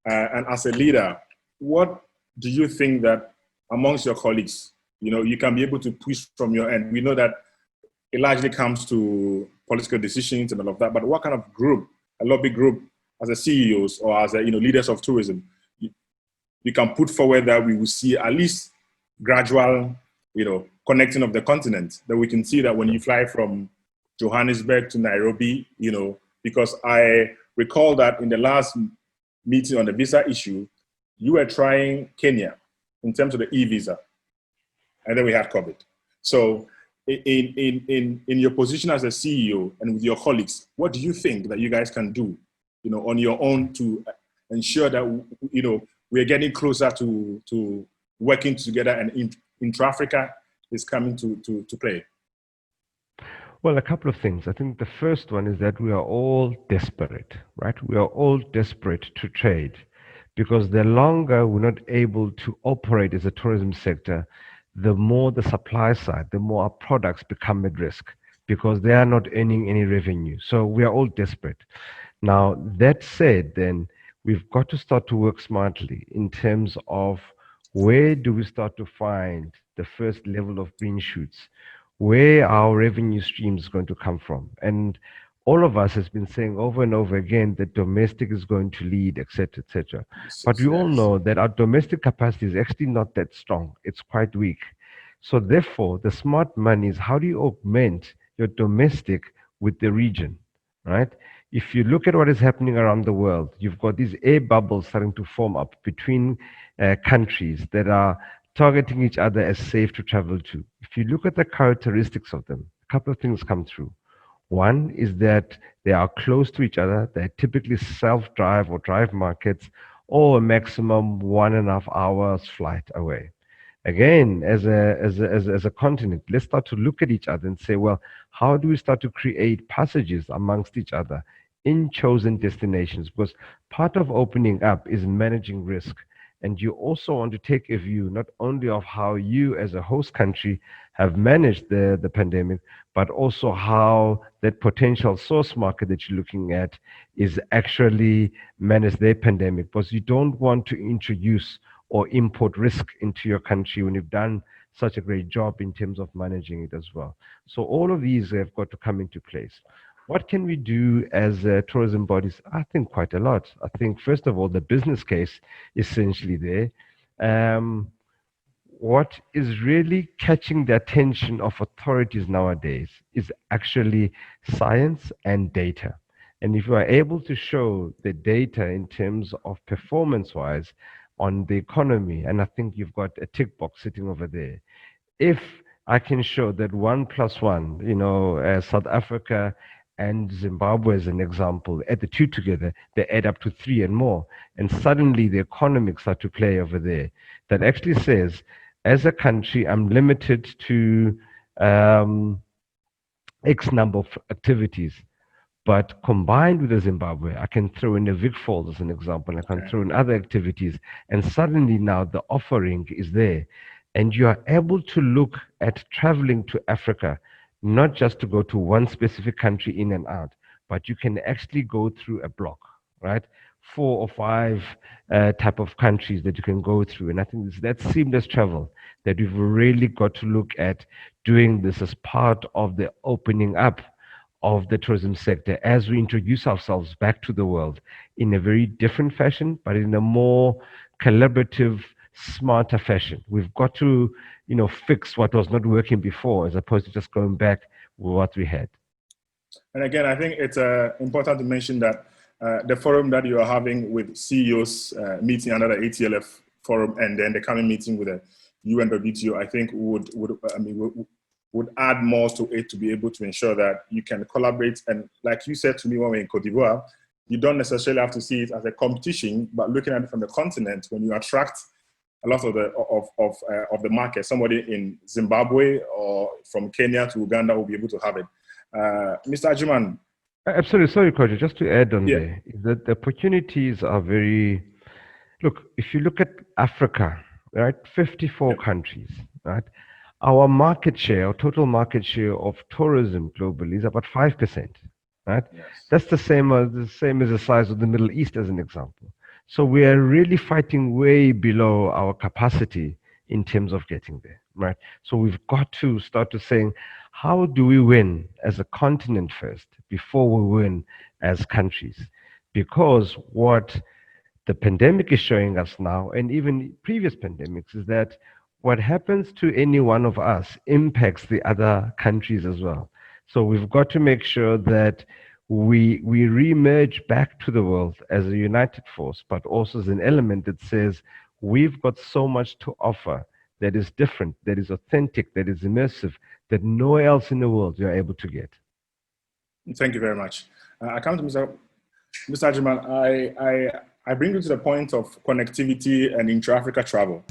and as a leader, what do you think that amongst your colleagues, you can be able to push from your end? We know that it largely comes to political decisions and all of that, but what kind of group, a lobby group, as a CEOs or as a leaders of tourism, you can put forward that we will see at least gradual, connecting of the continent, that we can see that when you fly from Johannesburg to Nairobi, because I recall that in the last meeting on the visa issue, you were trying Kenya in terms of the e-visa, and then we had COVID. So in your position as a CEO and with your colleagues, what do you think that you guys can do, on your own to ensure that, we're getting closer to working together and intra-Africa is coming to play? Well, a couple of things. I think the first one is that we are all desperate, right? We are all desperate to trade, because the longer we're not able to operate as a tourism sector, the more the supply side, the more our products become at risk, because they are not earning any revenue. So we are all desperate. Now, that said, then we've got to start to work smartly in terms of where do we start to find the first level of green shoots, where our revenue stream is going to come from. And all of us has been saying over and over again that domestic is going to lead, et cetera, et cetera. But we all know that our domestic capacity is actually not that strong. It's quite weak. So therefore, the smart money is, how do you augment your domestic with the region, right? If you look at what is happening around the world, you've got these air bubbles starting to form up between countries that are targeting each other as safe to travel to. If you look at the characteristics of them, a couple of things come through. One is that they are close to each other. They're typically self-drive or drive markets, or a maximum 1.5 hours flight away. Again, as a continent, let's start to look at each other and say, well, how do we start to create passages amongst each other in chosen destinations? Because part of opening up is managing risk. And you also want to take a view not only of how you as a host country have managed the pandemic, but also how that potential source market that you're looking at is actually managed their pandemic. Because you don't want to introduce or import risk into your country when you've done such a great job in terms of managing it as well. So all of these have got to come into place. What can we do as tourism bodies? I think quite a lot. I think, first of all, the business case is essentially there. What is really catching the attention of authorities nowadays is actually science and data. And if you are able to show the data in terms of performance-wise on the economy, and I think you've got a tick box sitting over there, if I can show that 1+1, South Africa and Zimbabwe as an example, add the two together, they add up to 3 and more. And suddenly the economics start to play over there. That actually says, as a country, I'm limited to X number of activities. But combined with the Zimbabwe, I can throw in a Vic Falls as an example. I can throw in other activities. And suddenly now the offering is there. And you are able to look at traveling to Africa, not just to go to one specific country in and out, but you can actually go through a block, right? 4 or 5 type of countries that you can go through. And I think it's that seamless travel that we've really got to look at doing this as part of the opening up of the tourism sector as we introduce ourselves back to the world in a very different fashion, but in a more collaborative, smarter fashion. We've got to, fix what was not working before, as opposed to just going back with what we had. And again, I think it's important to mention that the forum that you are having with CEOs meeting under the ATLF forum, and then the coming meeting with the UNWTO, I think would add more to it to be able to ensure that you can collaborate. And like you said to me when we were in Cote d'Ivoire, you don't necessarily have to see it as a competition, but looking at it from the continent, when you attract a lot of the market, somebody in Zimbabwe or from Kenya to Uganda will be able to have it. Mr. Ajuman. Absolutely. Sorry, Kojo, just to add on there, that the opportunities are look, if you look at Africa, right, 54 countries, right, our market share, our total market share of tourism globally is about 5%, right? Yes. That's the same as the size of the Middle East, as an example. So we are really fighting way below our capacity in terms of getting there, right? So we've got to start to saying, how do we win as a continent first before we win as countries? Because what the pandemic is showing us now, and even previous pandemics, is that what happens to any one of us impacts the other countries as well. So we've got to make sure that we re-emerge back to the world as a united force, but also as an element that says we've got so much to offer that is different, that is authentic, that is immersive, that nowhere else in the world you're able to get. Thank you very much. I come to Mr. Ajuman. I bring you to the point of connectivity and intra-Africa travel,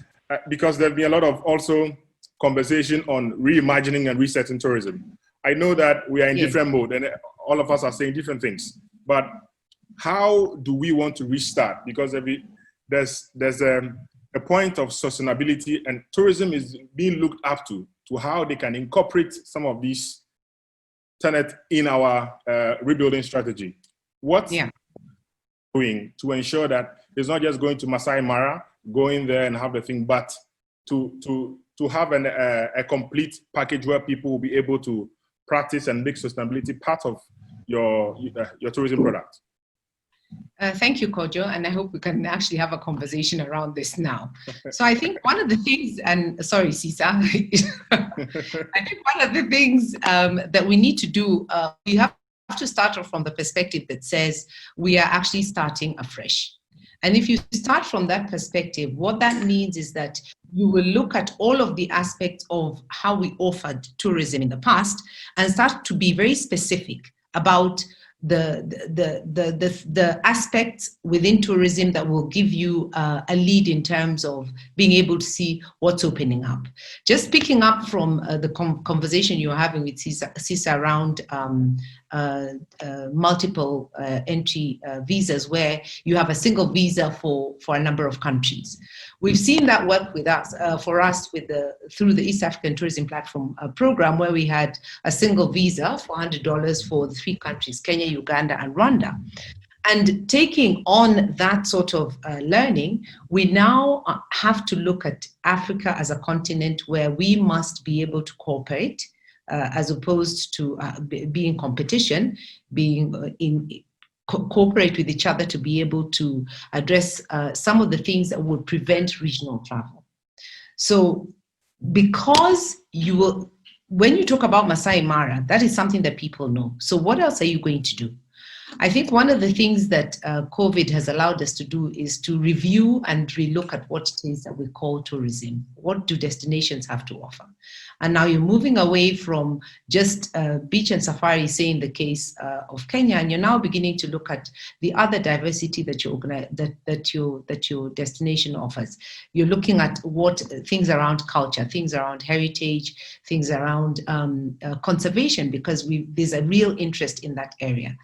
because there'll be a lot of also conversation on reimagining and resetting tourism. I know that we are in different mode and all of us are saying different things, but how do we want to restart? Because there's a point of sustainability, and tourism is being looked up to how they can incorporate some of these tenets in our rebuilding strategy. What doing to ensure that it's not just going to Masai Mara, going there and have the thing, but to have a complete package where people will be able to practice and make sustainability part of your tourism product? Thank you, Kojo, and I hope we can actually have a conversation around this now. So I think one of the things, and sorry, Sisa, I think one of the things that we need to do, we have to start off from the perspective that says we are actually starting afresh. And if you start from that perspective, what that means is that you will look at all of the aspects of how we offered tourism in the past and start to be very specific about the aspects within tourism that will give you a lead in terms of being able to see what's opening up. Just picking up from the conversation you were having with Sisa around multiple entry visas, where you have a single visa for a number of countries. We've seen that work with us, for us through the East African Tourism Platform program, where we had a single visa for $100 for the 3 countries, Kenya, Uganda, and Rwanda. And taking on that sort of learning, we now have to look at Africa as a continent where we must be able to cooperate as opposed to be in competition, cooperate with each other to be able to address some of the things that would prevent regional travel. So because when you talk about Masai Mara, that is something that people know. So what else are you going to do? I think one of the things that COVID has allowed us to do is to review and relook at what it is that we call tourism. What do destinations have to offer? And now you're moving away from just beach and safari, say in the case of Kenya, and you're now beginning to look at the other diversity that your destination offers. You're looking at what things around culture, things around heritage, things around conservation, because there's a real interest in that area.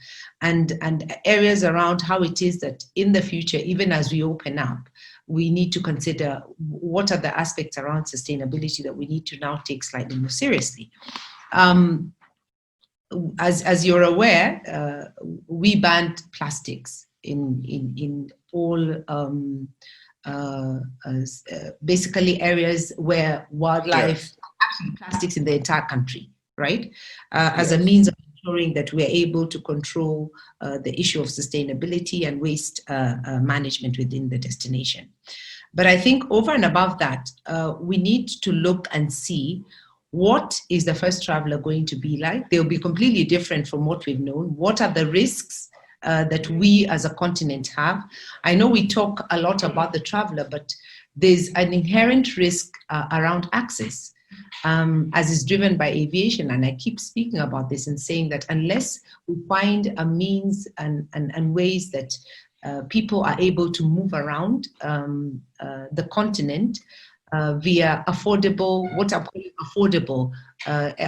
And areas around how it is that in the future, even as we open up, we need to consider what are the aspects around sustainability that we need to now take slightly more seriously. As you're aware, we banned plastics in all basically areas where wildlife, actually plastics in the entire country, right? As a means of ensuring that we're able to control the issue of sustainability and waste management within the destination. But I think over and above that, we need to look and see what is the first traveler going to be like. They'll be completely different from what we've known. What are the risks that we as a continent have? I know we talk a lot about the traveler, but there's an inherent risk around access. As is driven by aviation. And I keep speaking about this and saying that unless we find a means and ways that people are able to move around the continent via affordable, what I'm calling affordable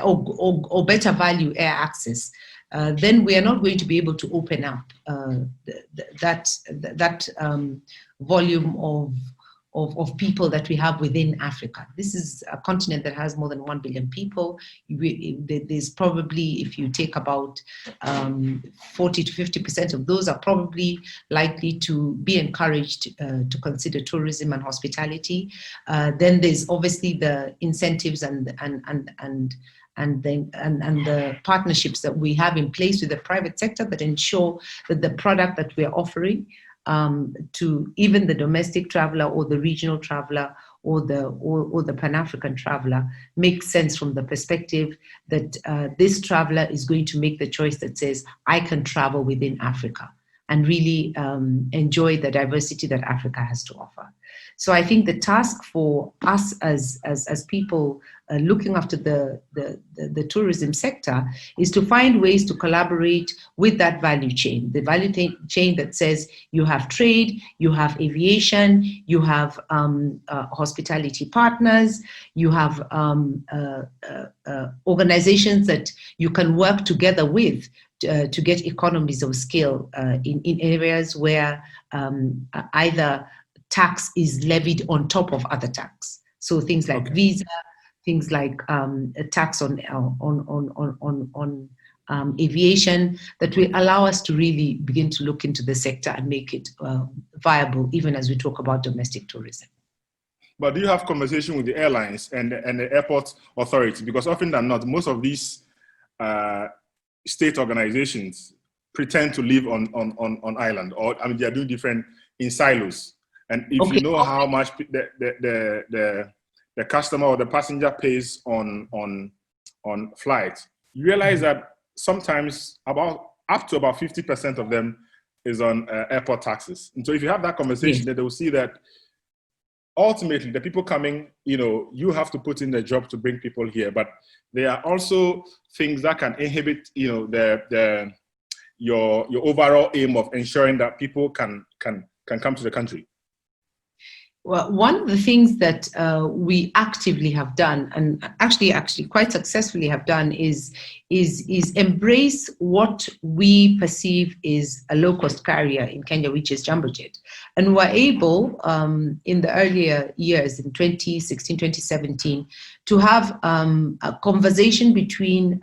or better value air access, then we are not going to be able to open up that volume of people that we have within Africa. This is a continent that has more than 1 billion people. There's probably, if you take about 40 to 50% of those are probably likely to be encouraged to consider tourism and hospitality. Then there's obviously the incentives and the partnerships that we have in place with the private sector that ensure that the product that we're offering to even the domestic traveler or the regional traveler or the Pan-African traveler makes sense from the perspective that this traveler is going to make the choice that says, I can travel within Africa and really enjoy the diversity that Africa has to offer. So I think the task for us as people looking after the tourism sector is to find ways to collaborate with that value chain, the value chain that says you have trade, you have aviation, you have hospitality partners, you have organizations that you can work together with to get economies of scale in areas where either tax is levied on top of other tax. So things like visa, things like a tax on aviation that will allow us to really begin to look into the sector and make it viable, even as we talk about domestic tourism. But do you have conversation with the airlines and the airport authority? Because often than not, most of these state organizations pretend to live on island, or I mean, they are doing different in silos. And if you know how much the customer or the passenger pays on flights, you realize that sometimes up to about 50% of them is on airport taxes. And so if you have that conversation, then they will see that ultimately the people coming, you have to put in the job to bring people here, but there are also things that can inhibit, your overall aim of ensuring that people can come to the country. Well, one of the things that we actively have done, and actually quite successfully have done, is embrace what we perceive is a low-cost carrier in Kenya, which is Jambojet. And we're able, in the earlier years, in 2016, 2017, to have a conversation between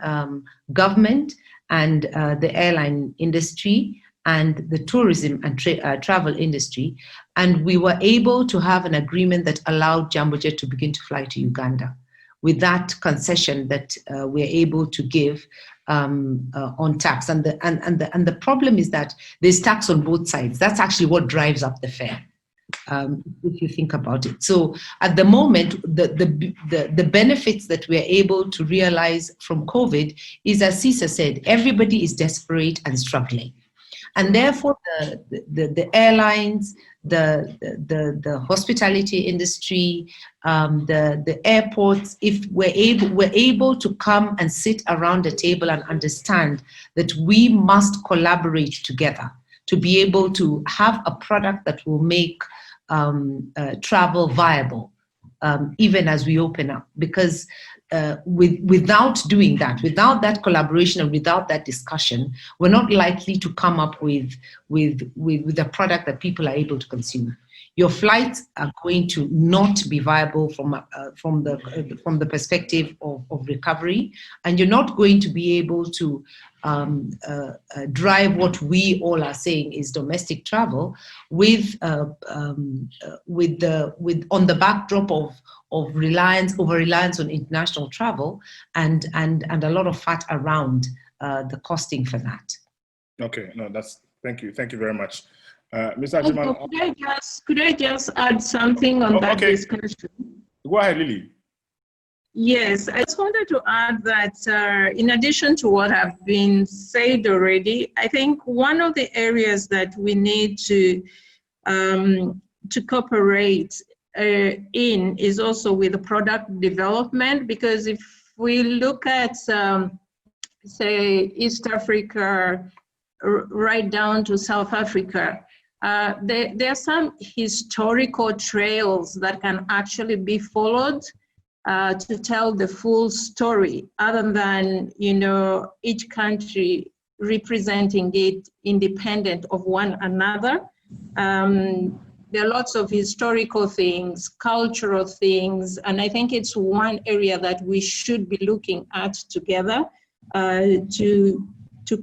government and the airline industry and the tourism and travel industry. And we were able to have an agreement that allowed Jambojet to begin to fly to Uganda with that concession that we're able to give on tax. And the problem is that there's tax on both sides. That's actually what drives up the fare. If you think about it. So at the moment, the benefits that we're able to realize from COVID is, as Cesar said, everybody is desperate and struggling. And therefore, the airlines, the hospitality industry, the airports, if we're able to come and sit around a table and understand that we must collaborate together to be able to have a product that will make travel viable, even as we open up. Because without doing that, without that collaboration and without that discussion, we're not likely to come up with a product that people are able to consume. Your flights are going to not be viable from the perspective of recovery, and you're not going to be able to drive what we all are saying is domestic travel with on the backdrop of over-reliance on international travel and a lot of fat around the costing for that. Okay, no, thank you very much. Mr. Ajiman, could I just add something on that discussion? Go ahead, Lily. Yes, I just wanted to add that in addition to what have been said already, I think one of the areas that we need to cooperate in is also with the product development, because if we look at, say, East Africa, right down to South Africa, there are some historical trails that can actually be followed to tell the full story, other than, each country representing it independent of one another. There are lots of historical things, cultural things, and I think it's one area that we should be looking at together to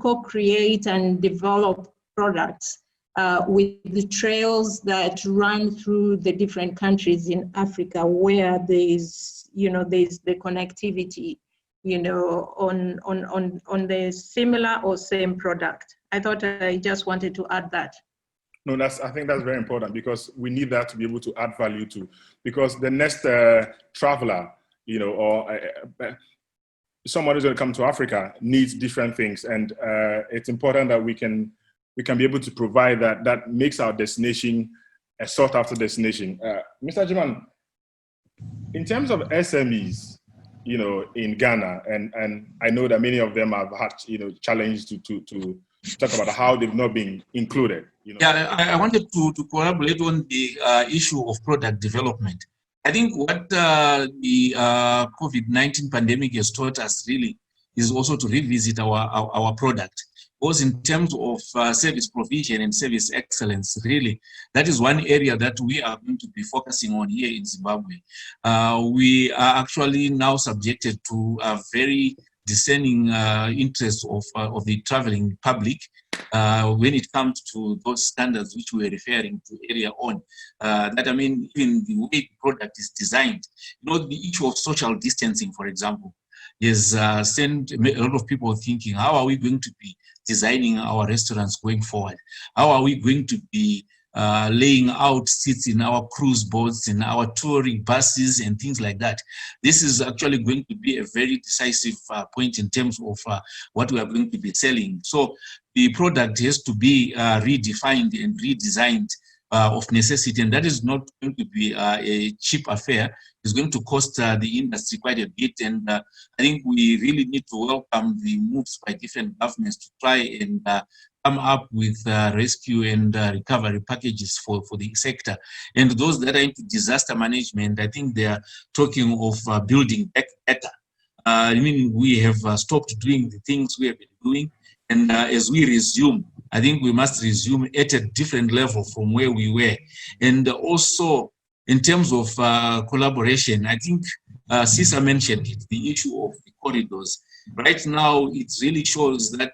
co-create and develop products with the trails that run through the different countries in Africa, where there's the connectivity, on the similar or same product. I just wanted to add that. No, I think that's very important, because we need that to be able to add value to, because the next traveler, or someone who's going to come to Africa needs different things, and it's important that we can be able to provide that makes our destination a sought after destination. Mr. Jiman, in terms of SMEs, in Ghana, and I know that many of them have had, challenges to talk about how they've not been included. Yeah, I wanted to collaborate on the issue of product development. I think what the COVID-19 pandemic has taught us really is also to revisit our product. Both in terms of service provision and service excellence, really, that is one area that we are going to be focusing on here in Zimbabwe. We are actually now subjected to a very discerning interest of the traveling public when it comes to those standards which we were referring to earlier on. Even the way the product is designed, the issue of social distancing, for example, is sent a lot of people thinking, how are we going to be designing our restaurants going forward? How are we going to be laying out seats in our cruise boats, in our touring buses and things like that? This is actually going to be a very decisive point in terms of what we are going to be selling. So the product has to be redefined and redesigned of necessity, and that is not going to be a cheap affair. It's going to cost the industry quite a bit, and I think we really need to welcome the moves by different governments to try and come up with rescue and recovery packages for the sector. And those that are into disaster management, I think they are talking of building back better. We have stopped doing the things we have been doing, and as we resume, I think we must resume at a different level from where we were. And also, in terms of collaboration, I think Cesar mentioned it, the issue of the corridors. Right now, it really shows that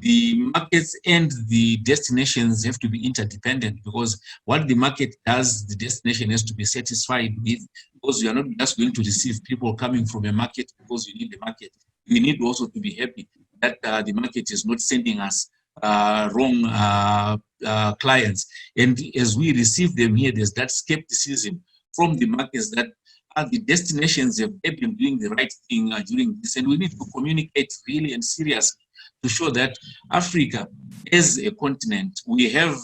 the markets and the destinations have to be interdependent, because what the market does, the destination has to be satisfied with, because you are not just going to receive people coming from a market because you need the market. You need also to be happy that the market is not sending us wrong clients. And as we receive them here, there's that skepticism from the markets that the destinations have been doing the right thing during this. And we need to communicate really and seriously to show that Africa as a continent, we have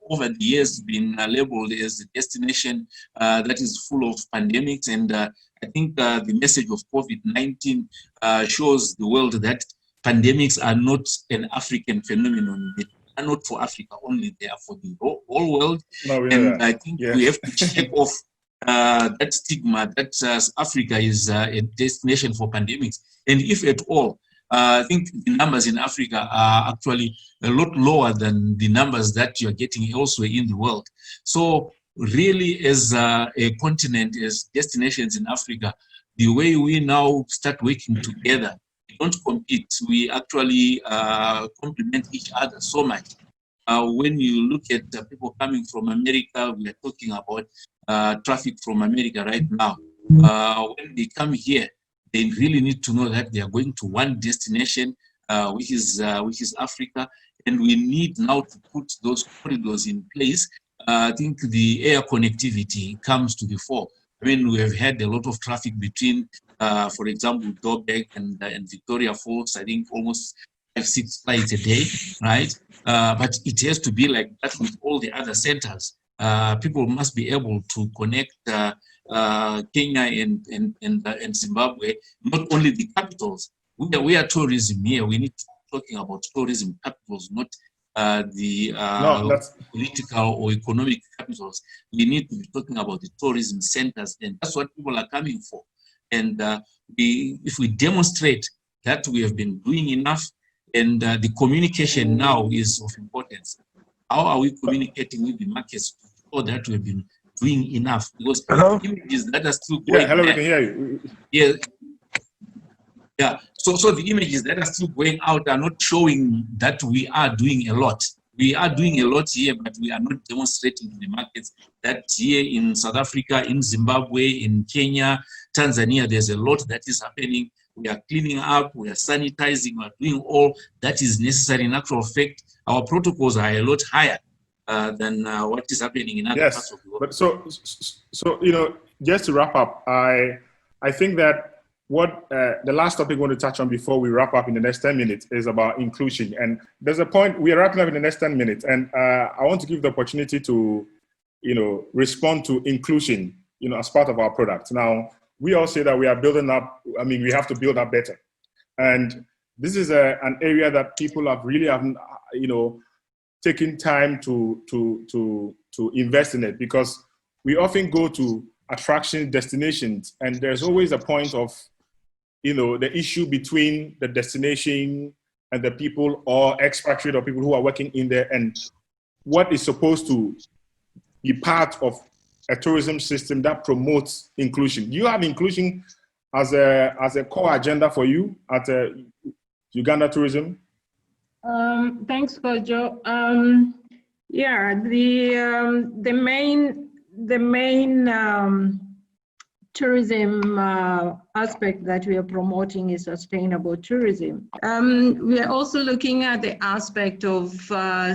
over the years been labeled as a destination that is full of pandemics. And I think the message of COVID-19 shows the world that pandemics are not an African phenomenon. They are not for Africa only, they are for the whole world. And I think we have to check off that stigma that Africa is a destination for pandemics. And if at all, I think the numbers in Africa are actually a lot lower than the numbers that you're getting elsewhere in the world. So really, as a continent, as destinations in Africa, the way we now start working together, we don't compete, we actually complement each other so much. When you look at people coming from America, we are talking about traffic from America right now. When they come here, they really need to know that they are going to one destination, which is Africa, and we need now to put those corridors in place. I think the air connectivity comes to the fore. I mean, we have had a lot of traffic between, for example, Joburg and Victoria Falls. I think almost 5-6 flights a day, right? But it has to be like that with all the other centers. People must be able to connect Kenya and Zimbabwe, not only the capitals. We are tourism here. We need to be talking about tourism capitals, not the political or economic capitals. We need to be talking about the tourism centers, and that's what people are coming for. And if we demonstrate that we have been doing enough, and the communication now is of importance. How are we communicating with the markets to show that we have been doing enough? Because the images that are still going hello, we can hear you. Yeah. So the images that are still going out are not showing that we are doing a lot. We are doing a lot here, but we are not demonstrating to the markets that here in South Africa, in Zimbabwe, in Kenya, Tanzania, there's a lot that is happening. We are cleaning up, we are sanitizing, we are doing all that is necessary. In actual fact, our protocols are a lot higher than what is happening in other parts of the world. But so you know, just to wrap up, I think that what the last topic we want to touch on before we wrap up in the next 10 minutes is about inclusion. And there's a point, we are wrapping up in the next 10 minutes, and I want to give the opportunity to, you know, respond to inclusion, you know, as part of our product. Now, we all say that we are building up, I mean, we have to build up better. And this is an area that people have really, you know, taken time to invest in it, because we often go to attraction destinations and there's always a point of, you know, the issue between the destination and the people, or expatriate or people who are working in there, and what is supposed to be part of a tourism system that promotes inclusion. Do you have inclusion as a core agenda for you at Uganda Tourism? Thanks, Kojo. Yeah, the main tourism aspect that we are promoting is sustainable tourism. We are also looking at the aspect of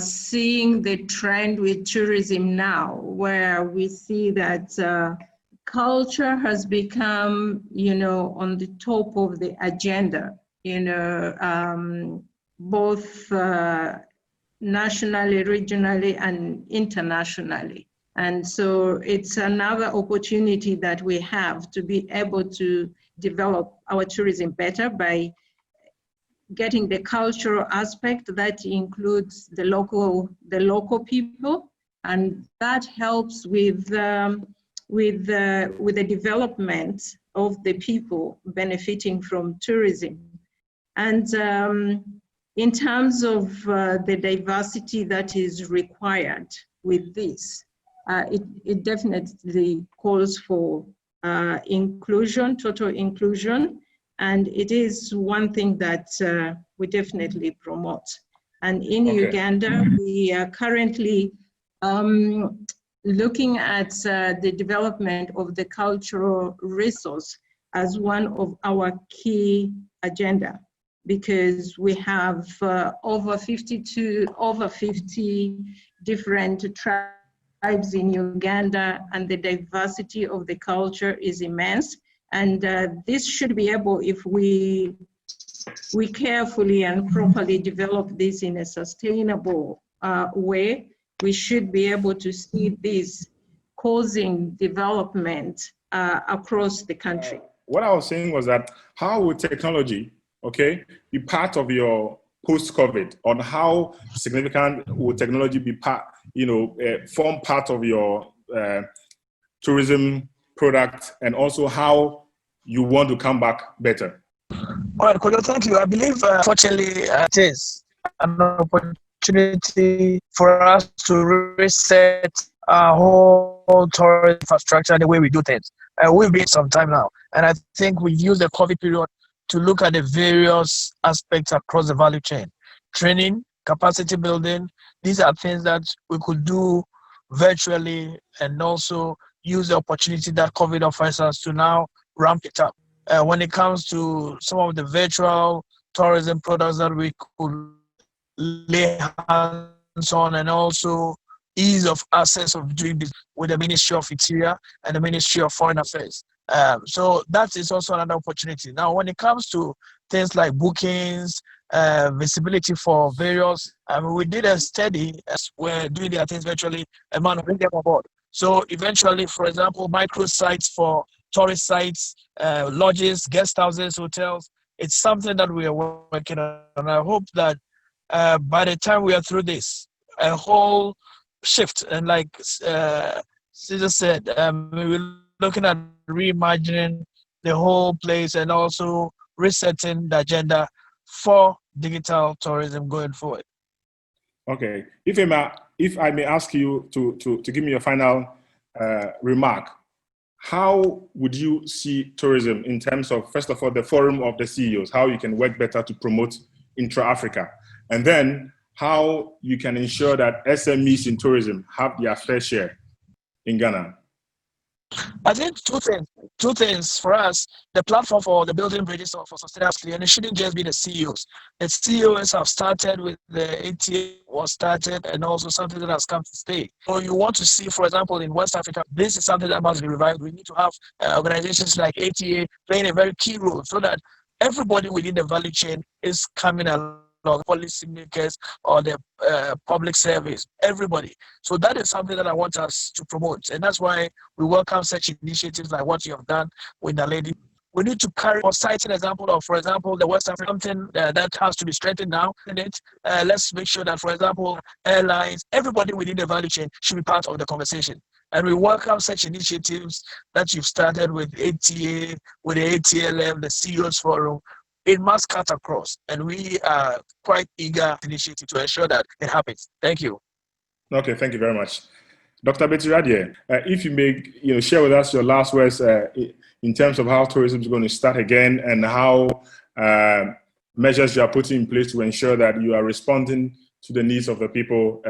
seeing the trend with tourism now, where we see that culture has become, you know, on the top of the agenda, you know, both nationally, regionally, and internationally. And so it's another opportunity that we have to be able to develop our tourism better by getting the cultural aspect that includes the local people, and that helps with the development of the people benefiting from tourism. And in terms of the diversity that is required with this, it definitely calls for inclusion, total inclusion, and it is one thing that we definitely promote. And in Uganda, we are currently looking at the development of the cultural resource as one of our key agenda, because we have over 50 different tribes in Uganda, and the diversity of the culture is immense. And this should be able, if we carefully and properly develop this in a sustainable way, we should be able to see this causing development across the country. What I was saying was that how would technology, be part of your post-COVID? On how significant would technology be form part of your tourism product, and also how you want to come back better? All right, Kojo, thank you. I believe, fortunately, it is an opportunity for us to reset our whole tourism infrastructure and the way we do things. We've been some time now, and I think we've used the COVID period to look at the various aspects across the value chain. Training, capacity building, these are things that we could do virtually, and also use the opportunity that COVID offers us to now ramp it up. When it comes to some of the virtual tourism products that we could lay hands on, and also ease of access of doing this with the Ministry of Interior and the Ministry of Foreign Affairs. So that is also another opportunity. Now, when it comes to things like bookings, visibility for various, we did a study as we're doing their things virtually, and man, bring them on board. So eventually, for example, micro sites for tourist sites, lodges, guest houses, hotels, it's something that we are working on. And I hope that by the time we are through this, a whole shift, and like Caesar said, we're looking at reimagining the whole place and also resetting the agenda for digital tourism going forward. Okay, if I may ask you to give me your final remark, how would you see tourism in terms of, first of all, the forum of the CEOs, how you can work better to promote intra-Africa, and then how you can ensure that SMEs in tourism have their fair share in Ghana? I think two things for us. The platform for the building bridges for sustainability, and it shouldn't just be the CEOs. The CEOs have started with the ATA was started, and also something that has come to stay. So you want to see, for example, in West Africa, this is something that must be revived. We need to have organizations like ATA playing a very key role, so that everybody within the value chain is coming along. Policymakers or the public service, everybody. So that is something that I want us to promote, and that's why we welcome such initiatives like what you have done with the lady. We need to carry or cite an example of, for example, the West African, something that has to be strengthened now. Let's make sure that, for example, airlines, everybody within the value chain should be part of the conversation. And we welcome such initiatives that you've started with ATA, with the ATLM, the CEOs Forum. It must cut across, and we are quite eager initiative to ensure that it happens. Thank you. Okay, thank you very much. Dr. Betty Radie, if you may share with us your last words in terms of how tourism is going to start again, and how measures you are putting in place to ensure that you are responding to the needs of the people,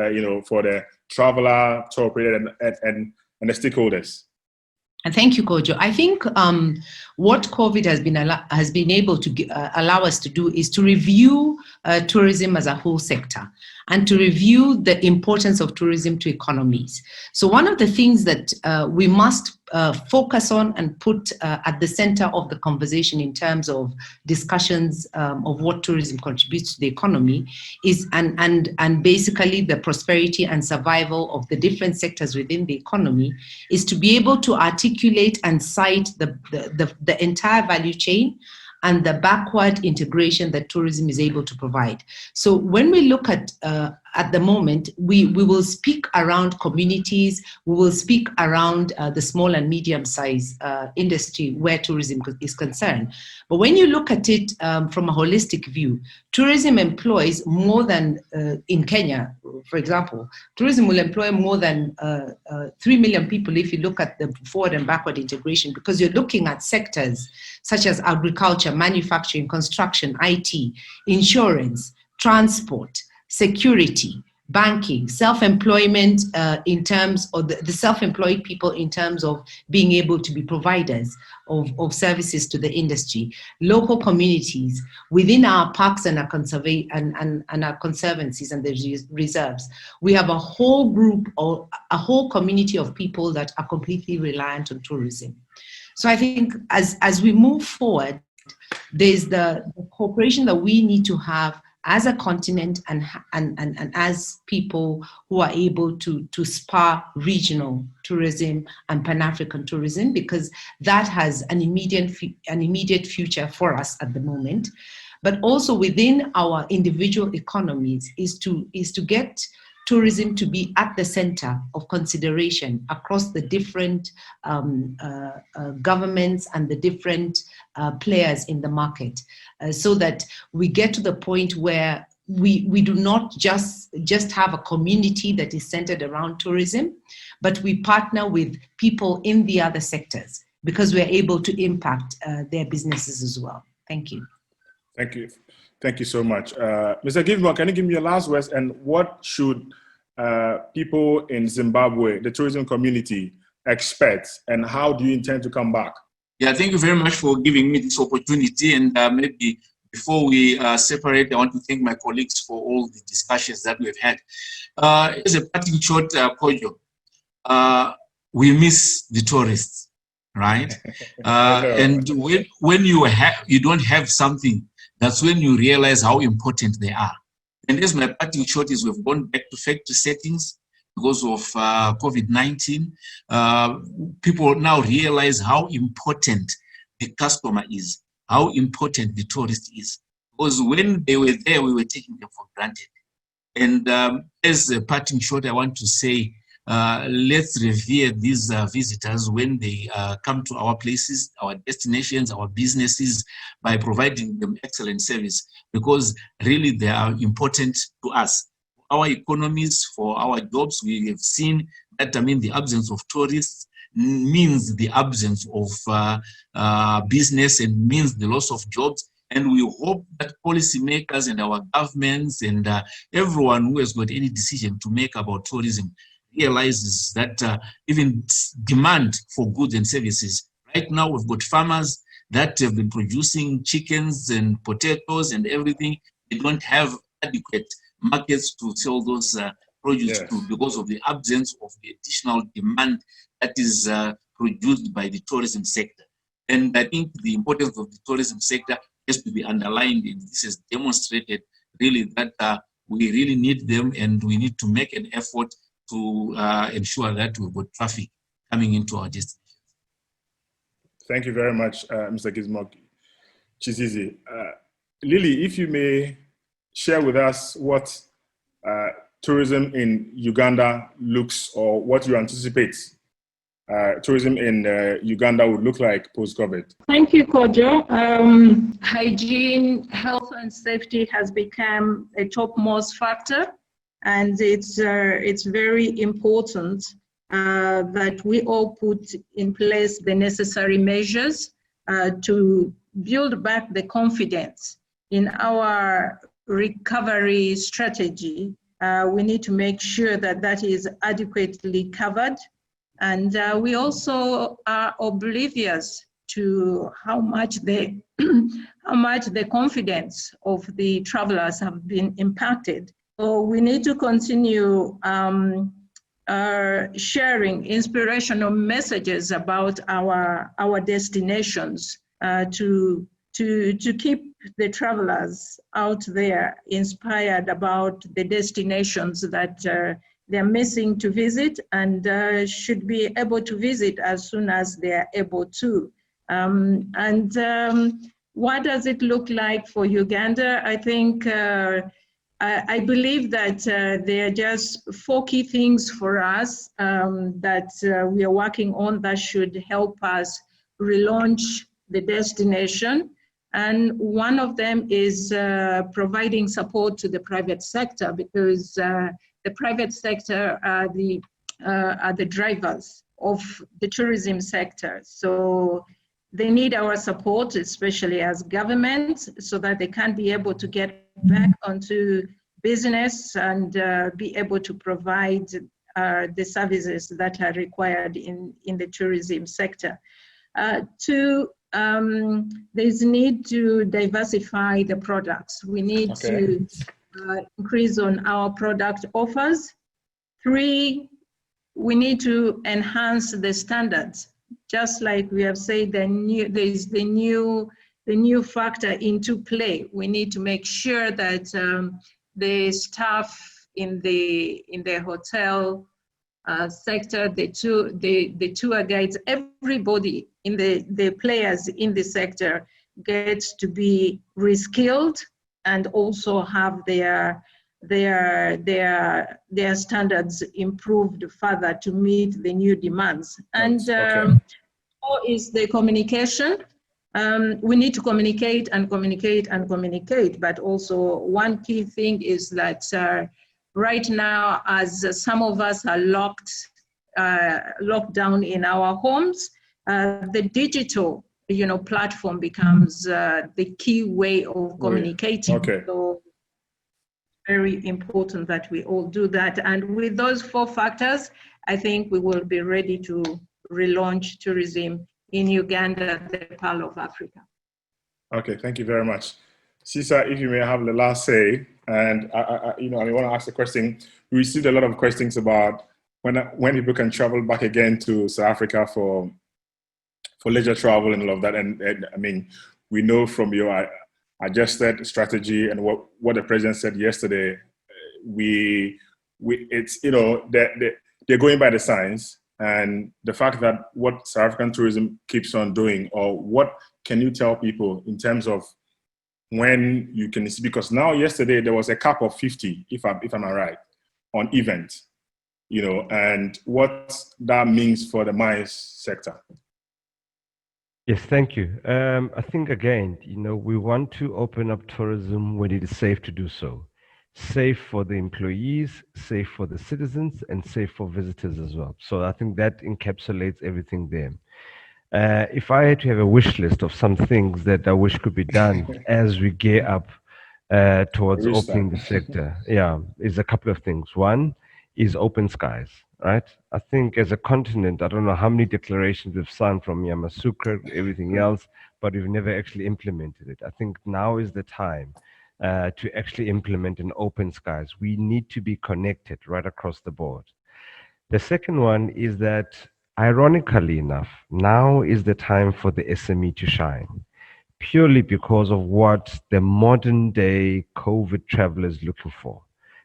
for the traveler, tour operator, and the stakeholders. And thank you, Kojo. I think what COVID has been able to allow us to do is to review tourism as a whole sector, and to review the importance of tourism to economies. So one of the things that we must focus on and put at the center of the conversation in terms of discussions of what tourism contributes to the economy is, and basically the prosperity and survival of the different sectors within the economy, is to be able to articulate and cite the entire value chain and the backward integration that tourism is able to provide. So when we look at the moment, we will speak around communities, we will speak around the small and medium-sized industry where tourism is concerned. But when you look at it from a holistic view, tourism employs more than, in Kenya, for example, tourism will employ more than 3 million people if you look at the forward and backward integration, because you're looking at sectors such as agriculture, manufacturing, construction, IT, insurance, transport, security, banking, self-employment in terms of the self-employed people in terms of being able to be providers of services to the industry, local communities within our parks and our and our conservancies and the reserves. We have a whole group or a whole community of people that are completely reliant on tourism. So I think as we move forward, there's the cooperation that we need to have as a continent and as people who are able to spur regional tourism and Pan-African tourism, because that has an immediate future for us at the moment. But also within our individual economies is to get tourism to be at the center of consideration across the different governments and the different players in the market, so that we get to the point where we do not just have a community that is centered around tourism, but we partner with people in the other sectors because we're able to impact their businesses as well. Thank you. Thank you. Thank you so much. Mr. Gizmo, can you give me your last words, and what should people in Zimbabwe, the tourism community, expect, and how do you intend to come back? Yeah, thank you very much for giving me this opportunity. And maybe before we separate, I want to thank my colleagues for all the discussions that we've had. As a parting shot, Kojo, we miss the tourists, right? And when you don't have something, that's when you realize how important they are. And as my parting shot is, we've gone back to factory settings because of COVID-19. People now realize how important the customer is, how important the tourist is. Because when they were there, we were taking them for granted. And as a parting shot, I want to say, let's revere these visitors when they come to our places, our destinations, our businesses, by providing them excellent service, because really they are important to us. Our economies, for our jobs, we have seen that, the absence of tourists means the absence of business and means the loss of jobs. And we hope that policymakers and our governments and everyone who has got any decision to make about tourism realizes that even demand for goods and services. Right now, we've got farmers that have been producing chickens and potatoes and everything. They don't have adequate markets to sell those produce to because of the absence of the additional demand that is produced by the tourism sector. And I think the importance of the tourism sector has to be underlined, and this is demonstrated really that we really need them, and we need to make an effort to ensure that we've got traffic coming into our destinations. Thank you very much, Mr. Gizmo Chizizi. Lily, if you may share with us what tourism in Uganda looks, or what you anticipate tourism in Uganda would look like post-COVID. Thank you, Kojo. Hygiene, health and safety has become a topmost factor, and it's very important that we all put in place the necessary measures to build back the confidence in our recovery strategy. We need to make sure that that is adequately covered. And we also are oblivious to how much the confidence of the travelers have been impacted. So we need to continue sharing inspirational messages about our destinations to keep the travelers out there inspired about the destinations that they're missing to visit, and should be able to visit as soon as they're able to. What does it look like for Uganda? I think, I believe that there are just 4 key things for us that we are working on that should help us relaunch the destination. And one of them is providing support to the private sector, because the private sector are the drivers of the tourism sector. So they need our support, especially as government, so that they can be able to get back onto business and be able to provide the services that are required in the tourism sector. Two, there's need to diversify the products. We need to increase on our product offers. Three, we need to enhance the standards. Just like we have said, there's the new factor into play. We need to make sure that the staff in the hotel sector, the tour guides, everybody in the players in the sector gets to be reskilled and also have their standards improved further to meet the new demands. And four is the communication. We need to communicate and communicate and communicate, but also one key thing is that right now, as some of us are locked down in our homes, the digital platform becomes the key way of communicating. Okay. So very important that we all do that. And with those four factors, I think we will be ready to relaunch tourism in Uganda, the Pearl of Africa. Okay, thank you very much. Cesar, if you may have the last say, and I want to ask a question. We received a lot of questions about when people can travel back again to South Africa for leisure travel and all of that. And I mean, we know from your adjusted strategy and what the president said yesterday, it's they're going by the science, and the fact that what South African tourism keeps on doing, or what can you tell people in terms of when you can see, because now yesterday there was a cap of 50, if I'm right, on events, and what that means for the MICE sector. Yes, thank you. I think again, we want to open up tourism when it is safe to do so. Safe for the employees, safe for the citizens, and safe for visitors as well. So I think that encapsulates everything there. If I had to have a wish list of some things that I wish could be done as we gear up towards opening the sector, is a couple of things. One is open skies, right? I think as a continent, I don't know how many declarations we've signed from Yamoussoukro, everything else, but we've never actually implemented it. I think now is the time to actually implement an open skies. We need to be connected right across the board. The second one is that, ironically enough, now is the time for the SME to shine, purely because of what the modern day COVID traveler is looking for.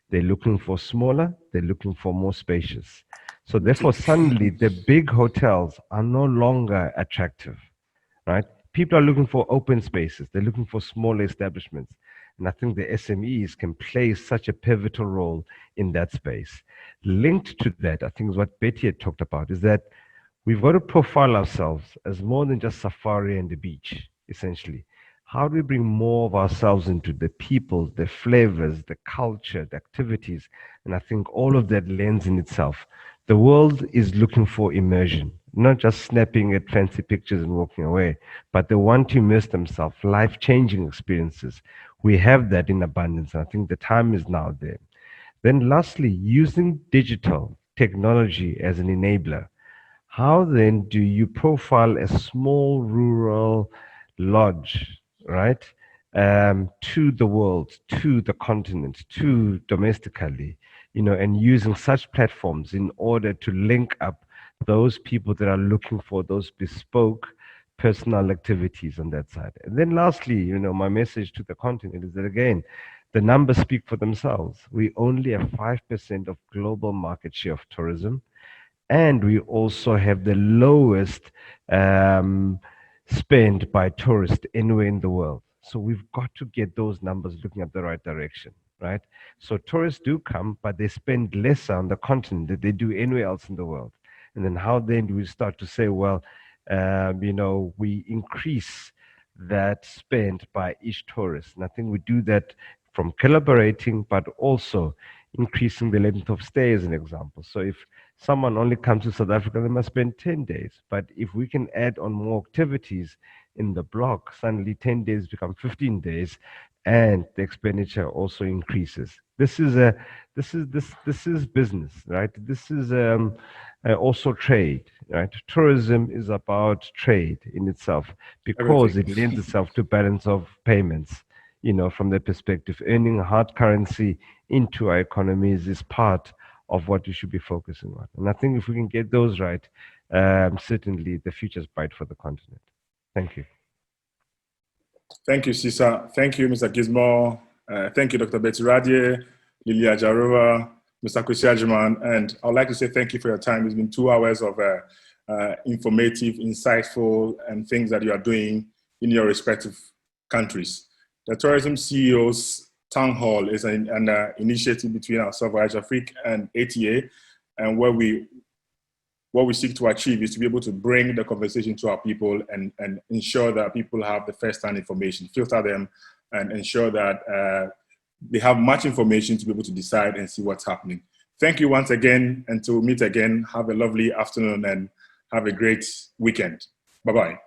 They're looking for smaller, they're looking for more spacious. So therefore, suddenly the big hotels are no longer attractive, right? People are looking for open spaces. They're looking for smaller establishments. And I think the SMEs can play such a pivotal role in that space. Linked to that, I think is what Betty had talked about, is that we've got to profile ourselves as more than just safari and the beach, essentially. How do we bring more of ourselves into the people, the flavors, the culture, the activities? And I think all of that lends in itself. The world is looking for immersion, not just snapping at fancy pictures and walking away, but they want to immerse themselves, life-changing experiences. We have that in abundance, and I think the time is now there. Then lastly, using digital technology as an enabler. How then do you profile a small rural lodge, right, to the world, to the continent, to domestically, and using such platforms in order to link up those people that are looking for those bespoke personal activities on that side. And then lastly, my message to the continent is that, again, the numbers speak for themselves. We only have 5% of global market share of tourism, and we also have the lowest spend by tourists anywhere in the world. So we've got to get those numbers looking at the right direction, right? So tourists do come, but they spend less on the continent than they do anywhere else in the world. And then how then do we start to say, well, we increase that spend by each tourist? And I think we do that from collaborating, but also increasing the length of stay as an example. So if someone only comes to South Africa, they must spend 10 days. But if we can add on more activities in the block, suddenly 10 days become 15 days. and the expenditure also increases. This is business, right? This is also trade, right? Tourism is about trade in itself because Everything. it lends itself to balance of payments. From the perspective, earning hard currency into our economies is part of what we should be focusing on. And I think if we can get those right, certainly the future's bright for the continent. Thank you. Thank you, Sisa. Thank you, Mr. Gizmo. Thank you, Dr. Betty Radie, Lilia Jarova, Mr. Kusiajiman. And I'd like to say thank you for your time. It's been 2 hours of informative, insightful, and things that you are doing in your respective countries. The Tourism CEOs Town Hall is an initiative between ourselves, Afrique, and ATA, and what we seek to achieve is to be able to bring the conversation to our people and ensure that people have the first-hand information, filter them, and ensure that they have much information to be able to decide and see what's happening. Thank you once again, and until we meet again, have a lovely afternoon and have a great weekend. Bye-bye.